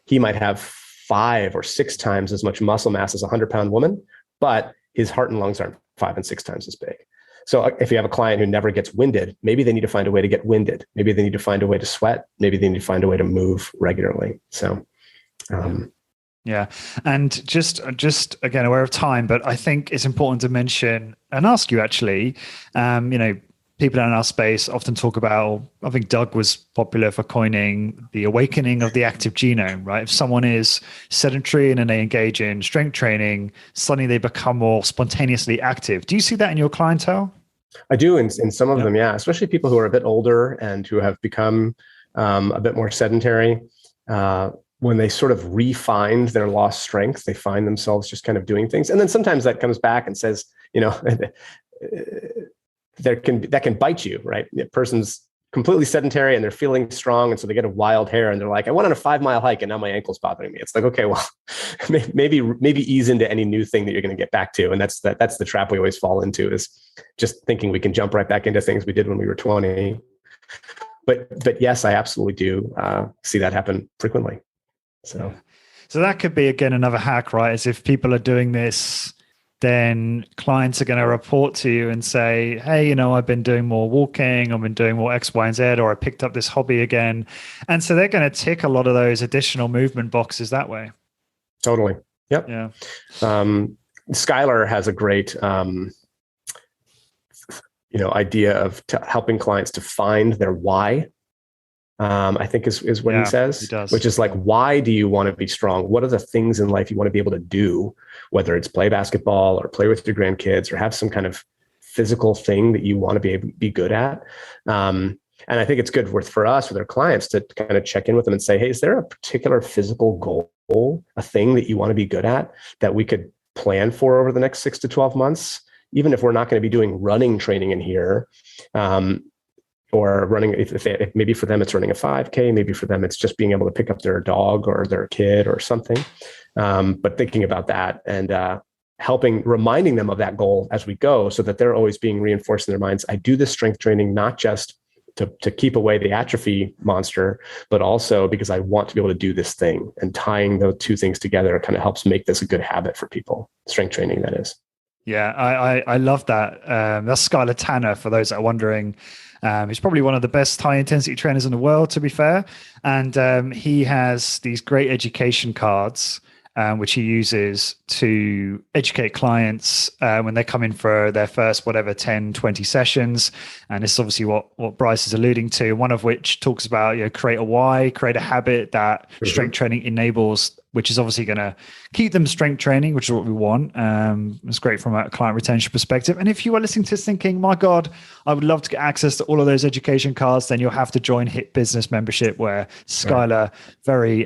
he might have 5 or 6 times as much muscle mass as a 100-pound woman, but his heart and lungs aren't 5 and 6 times as big. So if you have a client who never gets winded, maybe they need to find a way to get winded. Maybe they need to find a way to sweat. Maybe they need to find a way to move regularly. So, yeah. And just again, aware of time, but I think it's important to mention and ask you actually, people in our space often talk about, I think Doug was popular for coining the awakening of the active genome, right? If someone is sedentary and then they engage in strength training, suddenly they become more spontaneously active. Do you see that in your clientele? I do in some of them, yeah, especially people who are a bit older and who have become a bit more sedentary. When they sort of re-find their lost strength, they find themselves just kind of doing things. And then sometimes that comes back and says, that can bite you, right? The person's completely sedentary and they're feeling strong. And so they get a wild hair and they're like, I went on a 5-mile hike and now my ankle's bothering me. It's like, okay, well, maybe ease into any new thing that you're going to get back to. And that's the trap we always fall into, is just thinking we can jump right back into things we did when we were 20. But yes, I absolutely do see that happen frequently. So that could be, again, another hack, right? Is if people are doing this, then clients are going to report to you and say, hey, I've been doing more walking, I've been doing more X, Y, and Z, or I picked up this hobby again. And so they're going to tick a lot of those additional movement boxes that way. Totally. Yep. Yeah. Skylar has a great, idea of helping clients to find their why. I think is what he says, which is like, why do you want to be strong? What are the things in life you want to be able to do, whether it's play basketball or play with your grandkids or have some kind of physical thing that you want to be good at? And I think it's good for us, with our clients, to kind of check in with them and say, hey, is there a particular physical goal, a thing that you want to be good at that we could plan for over the next 6 to 12 months? Even if we're not going to be doing running training in here, or running, if maybe for them it's running a 5K, maybe for them it's just being able to pick up their dog or their kid or something. But thinking about that and reminding them of that goal as we go, so that they're always being reinforced in their minds. I do this strength training not just to keep away the atrophy monster, but also because I want to be able to do this thing. And tying those two things together kind of helps make this a good habit for people. Strength training, that is. Yeah, I love that. That's Skylar Tanner, for those that are wondering. He's probably one of the best high intensity trainers in the world, to be fair. And he has these great education cards, which he uses to educate clients when they come in for their first, whatever, 10, 20 sessions. And this is obviously what Bryce is alluding to, one of which talks about, create a why, create a habit that strength training enables, which is obviously going to keep them strength training, which is what we want. It's great from a client retention perspective. And if you are listening to this thinking, my God, I would love to get access to all of those education cards, then you'll have to join HIT Business Membership, where Skylar very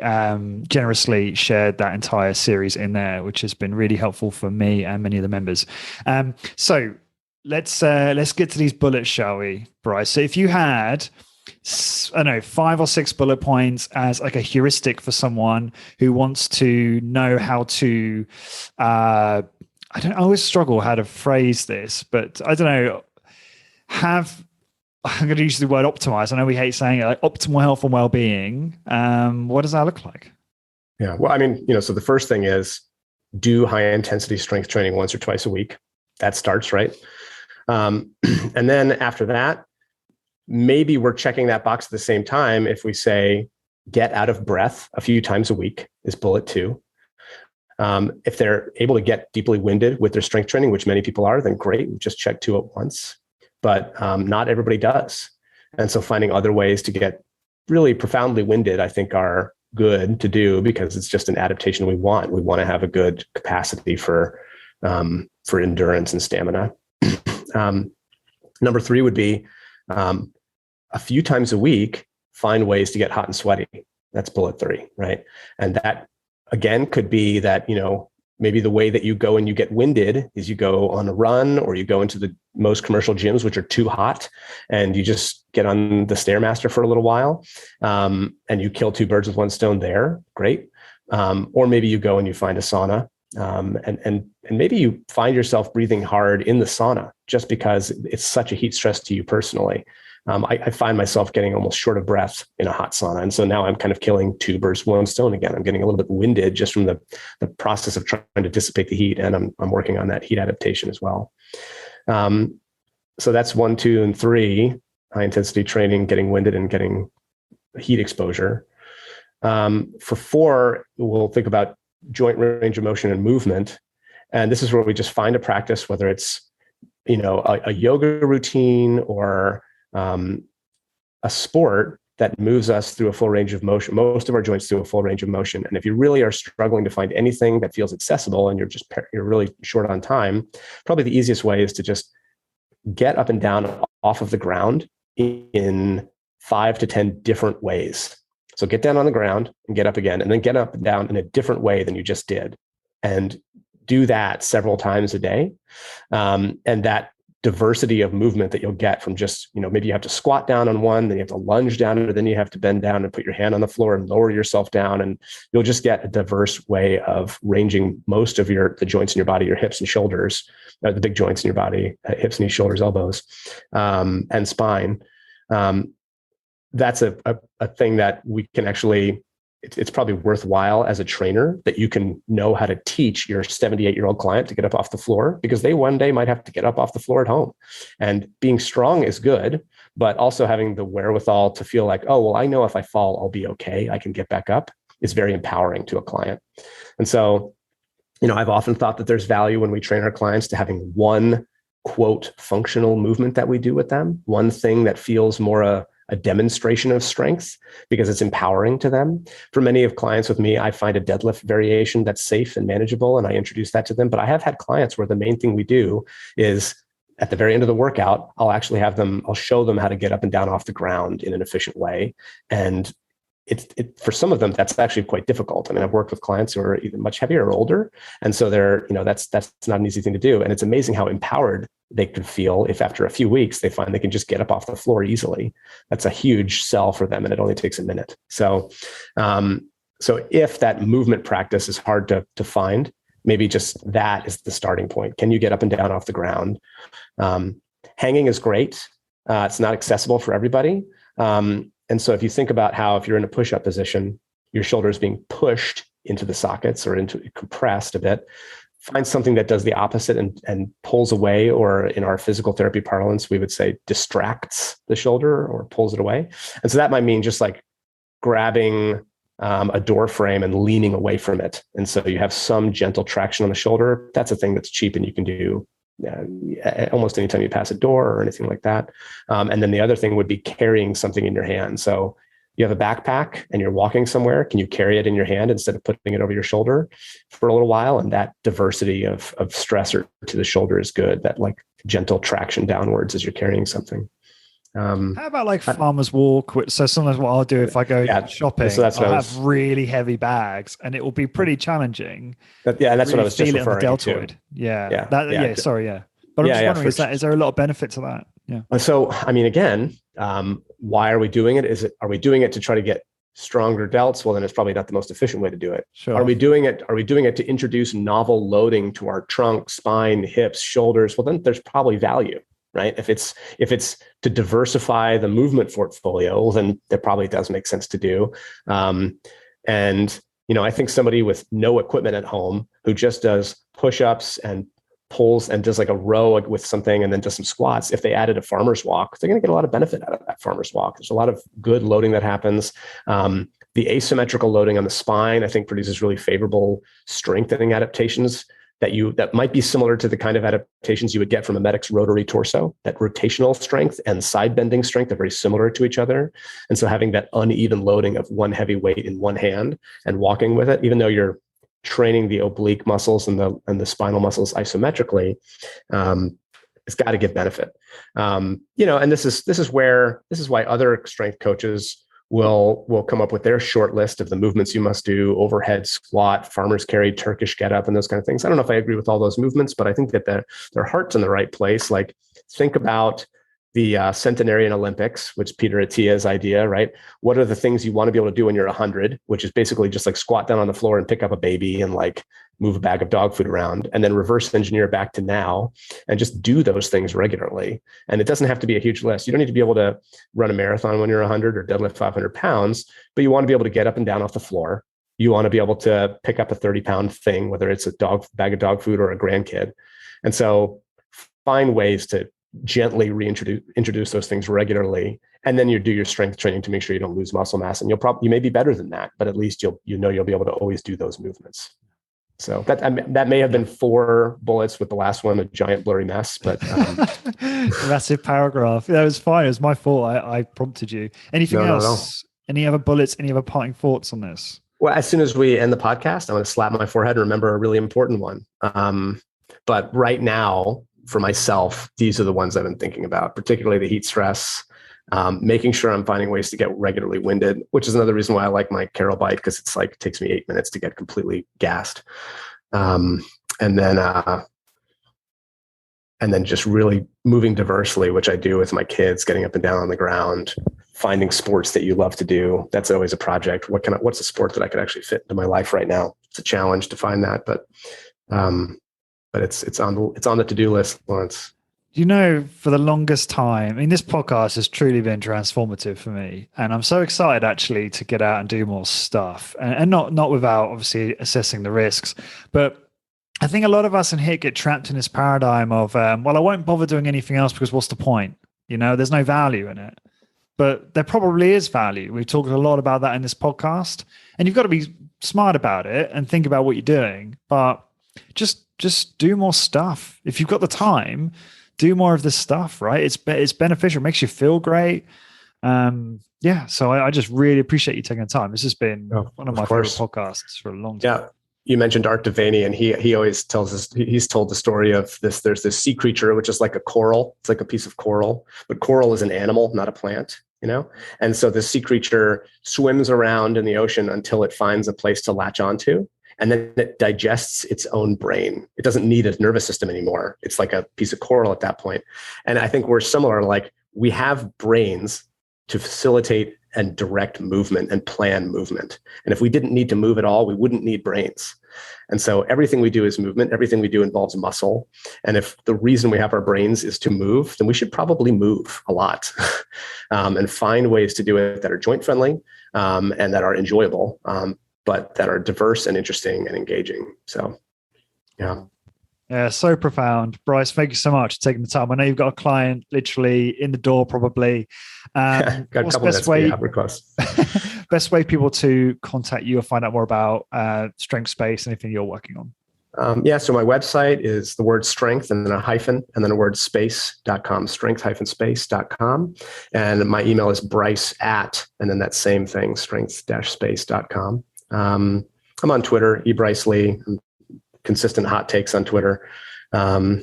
generously shared that entire series in there, which has been really helpful for me and many of the members. So let's get to these bullets, shall we, Bryce? So if you had, I don't know, 5 or 6 bullet points as like a heuristic for someone who wants to know how to, I always struggle how to phrase this, but I don't know, I'm going to use the word optimize. I know we hate saying it, like optimal health and well-being. What does that look like? Yeah. Well, I mean, so the first thing is do high intensity strength training once or twice a week. That starts, right? And then after that, maybe we're checking that box at the same time. If we say, get out of breath a few times a week is bullet 2. If they're able to get deeply winded with their strength training, which many people are, then great. We just check 2 at once, but not everybody does. And so finding other ways to get really profoundly winded, I think, are good to do, because it's just an adaptation we want. We want to have a good capacity for endurance and stamina. Number 3 would be a few times a week, find ways to get hot and sweaty. That's bullet 3, right? And that, again, could be that, maybe the way that you go and you get winded is you go on a run, or you go into the most commercial gyms, which are too hot, and you just get on the Stairmaster for a little while, and you kill 2 birds with 1 stone there. Great. Or maybe you go and you find a sauna, and maybe you find yourself breathing hard in the sauna just because it's such a heat stress to you personally. I find myself getting almost short of breath in a hot sauna. And so now I'm kind of killing 2 birds with 1 stone again. I'm getting a little bit winded just from the process of trying to dissipate the heat. And I'm working on that heat adaptation as well. So that's 1, 2, and 3, high intensity training, getting winded and getting heat exposure. For 4, we'll think about joint range of motion and movement. And this is where we just find a practice, whether it's, a yoga routine or a sport that moves us through a full range of motion, most of our joints through a full range of motion. And if you really are struggling to find anything that feels accessible and you're really short on time, probably the easiest way is to just get up and down off of the ground in 5 to 10 different ways. So get down on the ground and get up again, and then get up and down in a different way than you just did. And do that several times a day. And that diversity of movement that you'll get from just, maybe you have to squat down on one, then you have to lunge down, or then you have to bend down and put your hand on the floor and lower yourself down. And you'll just get a diverse way of ranging most of the joints in your body, your hips and shoulders, the big joints in your body, hips, knees, shoulders, elbows, and spine. That's a thing that we can actually, it's probably worthwhile as a trainer that you can know how to teach your 78-year-old client to get up off the floor, because they one day might have to get up off the floor at home. And being strong is good, but also having the wherewithal to feel like, oh, well, I know if I fall, I'll be okay, I can get back up, is very empowering to a client. And so, I've often thought that there's value when we train our clients to having one, quote, functional movement that we do with them, one thing that feels more a demonstration of strength, because it's empowering to them. For many of clients with me, I find a deadlift variation that's safe and manageable, and I introduce that to them. But I have had clients where the main thing we do is at the very end of the workout, I'll show them how to get up and down off the ground in an efficient way. And for some of them, that's actually quite difficult. I mean, I've worked with clients who are either much heavier or older. And so that's not an easy thing to do. And it's amazing how empowered they could feel if after a few weeks, they find they can just get up off the floor easily. That's a huge sell for them. And it only takes a minute. So if that movement practice is hard to find, maybe just that is the starting point. Can you get up and down off the ground? Hanging is great. It's not accessible for everybody. And so if you think about how, if you're in a push-up position, your shoulder is being pushed into the sockets or compressed a bit, find something that does the opposite and pulls away, or in our physical therapy parlance, we would say distracts the shoulder or pulls it away. And so that might mean just like grabbing a door frame and leaning away from it. And so you have some gentle traction on the shoulder. That's a thing that's cheap and you can do almost anytime you pass a door or anything like that. And then the other thing would be keeping something in your hand. So you have a backpack and you're walking somewhere. Can you carry it in your hand instead of putting it over your shoulder for a little while? And that diversity of stressor to the shoulder is good. That like gentle traction downwards as you're carrying something. How about like farmer's walk? So sometimes what I'll do if I go shopping, so I'll have really heavy bags and it will be pretty challenging. And that's really what I was just referring to. Sorry. But I'm just wondering, is there a lot of benefit to that? Yeah. So, I mean, again, why are we doing it? Are we doing it to try to get stronger delts? Well, then it's probably not the most efficient way to do it. Sure. Are we doing it to introduce novel loading to our trunk, spine, hips, shoulders? Well, then there's probably value, right? If it's to diversify the movement portfolio, well, then that probably does make sense to do. And, I think somebody with no equipment at home who just does push-ups and pulls and does like a row with something and then does some squats, if they added a farmer's walk, they're going to get a lot of benefit out of that farmer's walk. There's a lot of good loading that happens. The asymmetrical loading on the spine, I think, produces really favorable strengthening adaptations that might be similar to the kind of adaptations you would get from a medic's rotary torso. That rotational strength and side bending strength are very similar to each other. And so having that uneven loading of one heavy weight in one hand and walking with it, even though you're training the oblique muscles and the spinal muscles isometrically, it's got to give benefit. And this is why other strength coaches will come up with their short list of the movements you must do: overhead squat, farmer's carry, Turkish get up, and those kind of things. I don't know if I agree with all those movements, but I think that their heart's in the right place. Like, think about the centenarian Olympics, which Peter Attia's idea, right? What are the things you want to be able to do when you're 100, which is basically just like squat down on the floor and pick up a baby and like move a bag of dog food around, and then reverse engineer back to now and just do those things regularly. And it doesn't have to be a huge list. You don't need to be able to run a marathon when you're 100 or deadlift 500 pounds, but you want to be able to get up and down off the floor. You want to be able to pick up a 30-pound thing, whether it's a bag of dog food or a grandkid. And so find ways to gently introduce those things regularly, and then you do your strength training to make sure you don't lose muscle mass. And you may be better than that, but at least you'll be able to always do those movements. So that may have been 4 bullets, with the last one a giant blurry mess, but massive paragraph. That was fine. It was my fault. I prompted you. Anything else? No. Any other bullets? Any other parting thoughts on this? Well, as soon as we end the podcast, I'm going to slap my forehead and remember a really important one. But right now, for myself, these are the ones I've been thinking about, particularly the heat stress, making sure I'm finding ways to get regularly winded, which is another reason why I like my Carol bike, because it's like, it takes me 8 minutes to get completely gassed. And then just really moving diversely, which I do with my kids, getting up and down on the ground, finding sports that you love to do. That's always a project. What's a sport that I could actually fit into my life right now? It's a challenge to find that, but it's on the to-do list, Lawrence. For the longest time, I mean, this podcast has truly been transformative for me, and I'm so excited actually to get out and do more stuff, and not without obviously assessing the risks. But I think a lot of us in here get trapped in this paradigm of, I won't bother doing anything else because what's the point? There's no value in it. But there probably is value. We've talked a lot about that in this podcast, and you've got to be smart about it and think about what you're doing. But just do more stuff. If you've got the time, do more of this stuff, right? It's beneficial. It makes you feel great. So I just really appreciate you taking the time. This has been one of my favorite podcasts for a long time. Yeah. You mentioned Art Devaney, and he always tells us, he's told the story of this. There's this sea creature, which is like a coral. It's like a piece of coral, but coral is an animal, not a plant, And so the sea creature swims around in the ocean until it finds a place to latch onto. And then it digests its own brain. It doesn't need a nervous system anymore. It's like a piece of coral at that point. And I think we're similar. Like, we have brains to facilitate and direct movement and plan movement. And if we didn't need to move at all, we wouldn't need brains. And so everything we do is movement. Everything we do involves muscle. And if the reason we have our brains is to move, then we should probably move a lot and find ways to do it that are joint friendly and that are enjoyable. But that are diverse and interesting and engaging. So Yeah. Yeah, so profound. Bryce, thank you so much for taking the time. I know you've got a client literally in the door probably. Got a What's couple minutes, yeah, we're close. best way people to contact you or find out more about Strength Space, anything you're working on? So my website is the word strength and then a hyphen and then a word space.com, strength-space.com. And my email is Bryce at, and then that same thing, strength-space.com. I'm on Twitter, eBryceLee, consistent hot takes on Twitter. Feel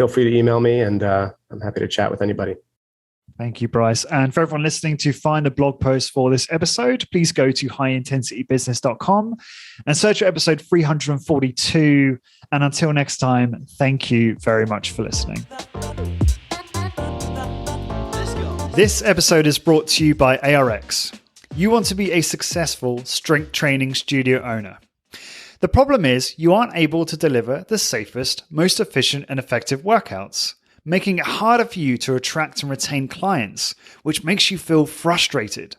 free to email me and I'm happy to chat with anybody. Thank you, Bryce. And for everyone listening, to find the blog post for this episode, please go to highintensitybusiness.com and search for episode 342. And until next time, thank you very much for listening. This episode is brought to you by ARX. You want to be a successful strength training studio owner. The problem is you aren't able to deliver the safest, most efficient, and effective workouts, making it harder for you to attract and retain clients, which makes you feel frustrated.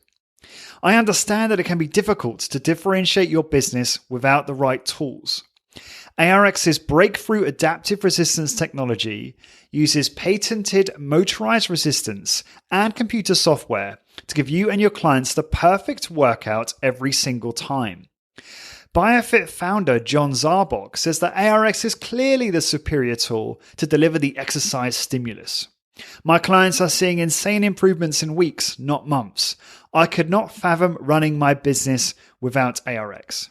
I understand that it can be difficult to differentiate your business without the right tools. ARX's breakthrough adaptive resistance technology uses patented motorized resistance and computer software to give you and your clients the perfect workout every single time. BioFit founder John Zarbok says that ARX is clearly the superior tool to deliver the exercise stimulus. My clients are seeing insane improvements in weeks, not months. I could not fathom running my business without ARX.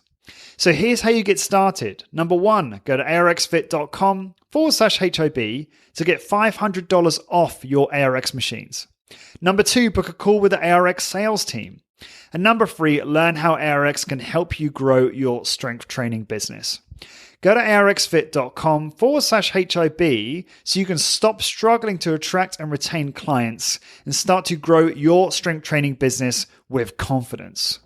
So here's how you get started. Number 1, go to arxfit.com/HIB to get $500 off your ARX machines. Number 2, book a call with the ARX sales team. And number 3, learn how ARX can help you grow your strength training business. Go to arxfit.com/HIB so you can stop struggling to attract and retain clients and start to grow your strength training business with confidence.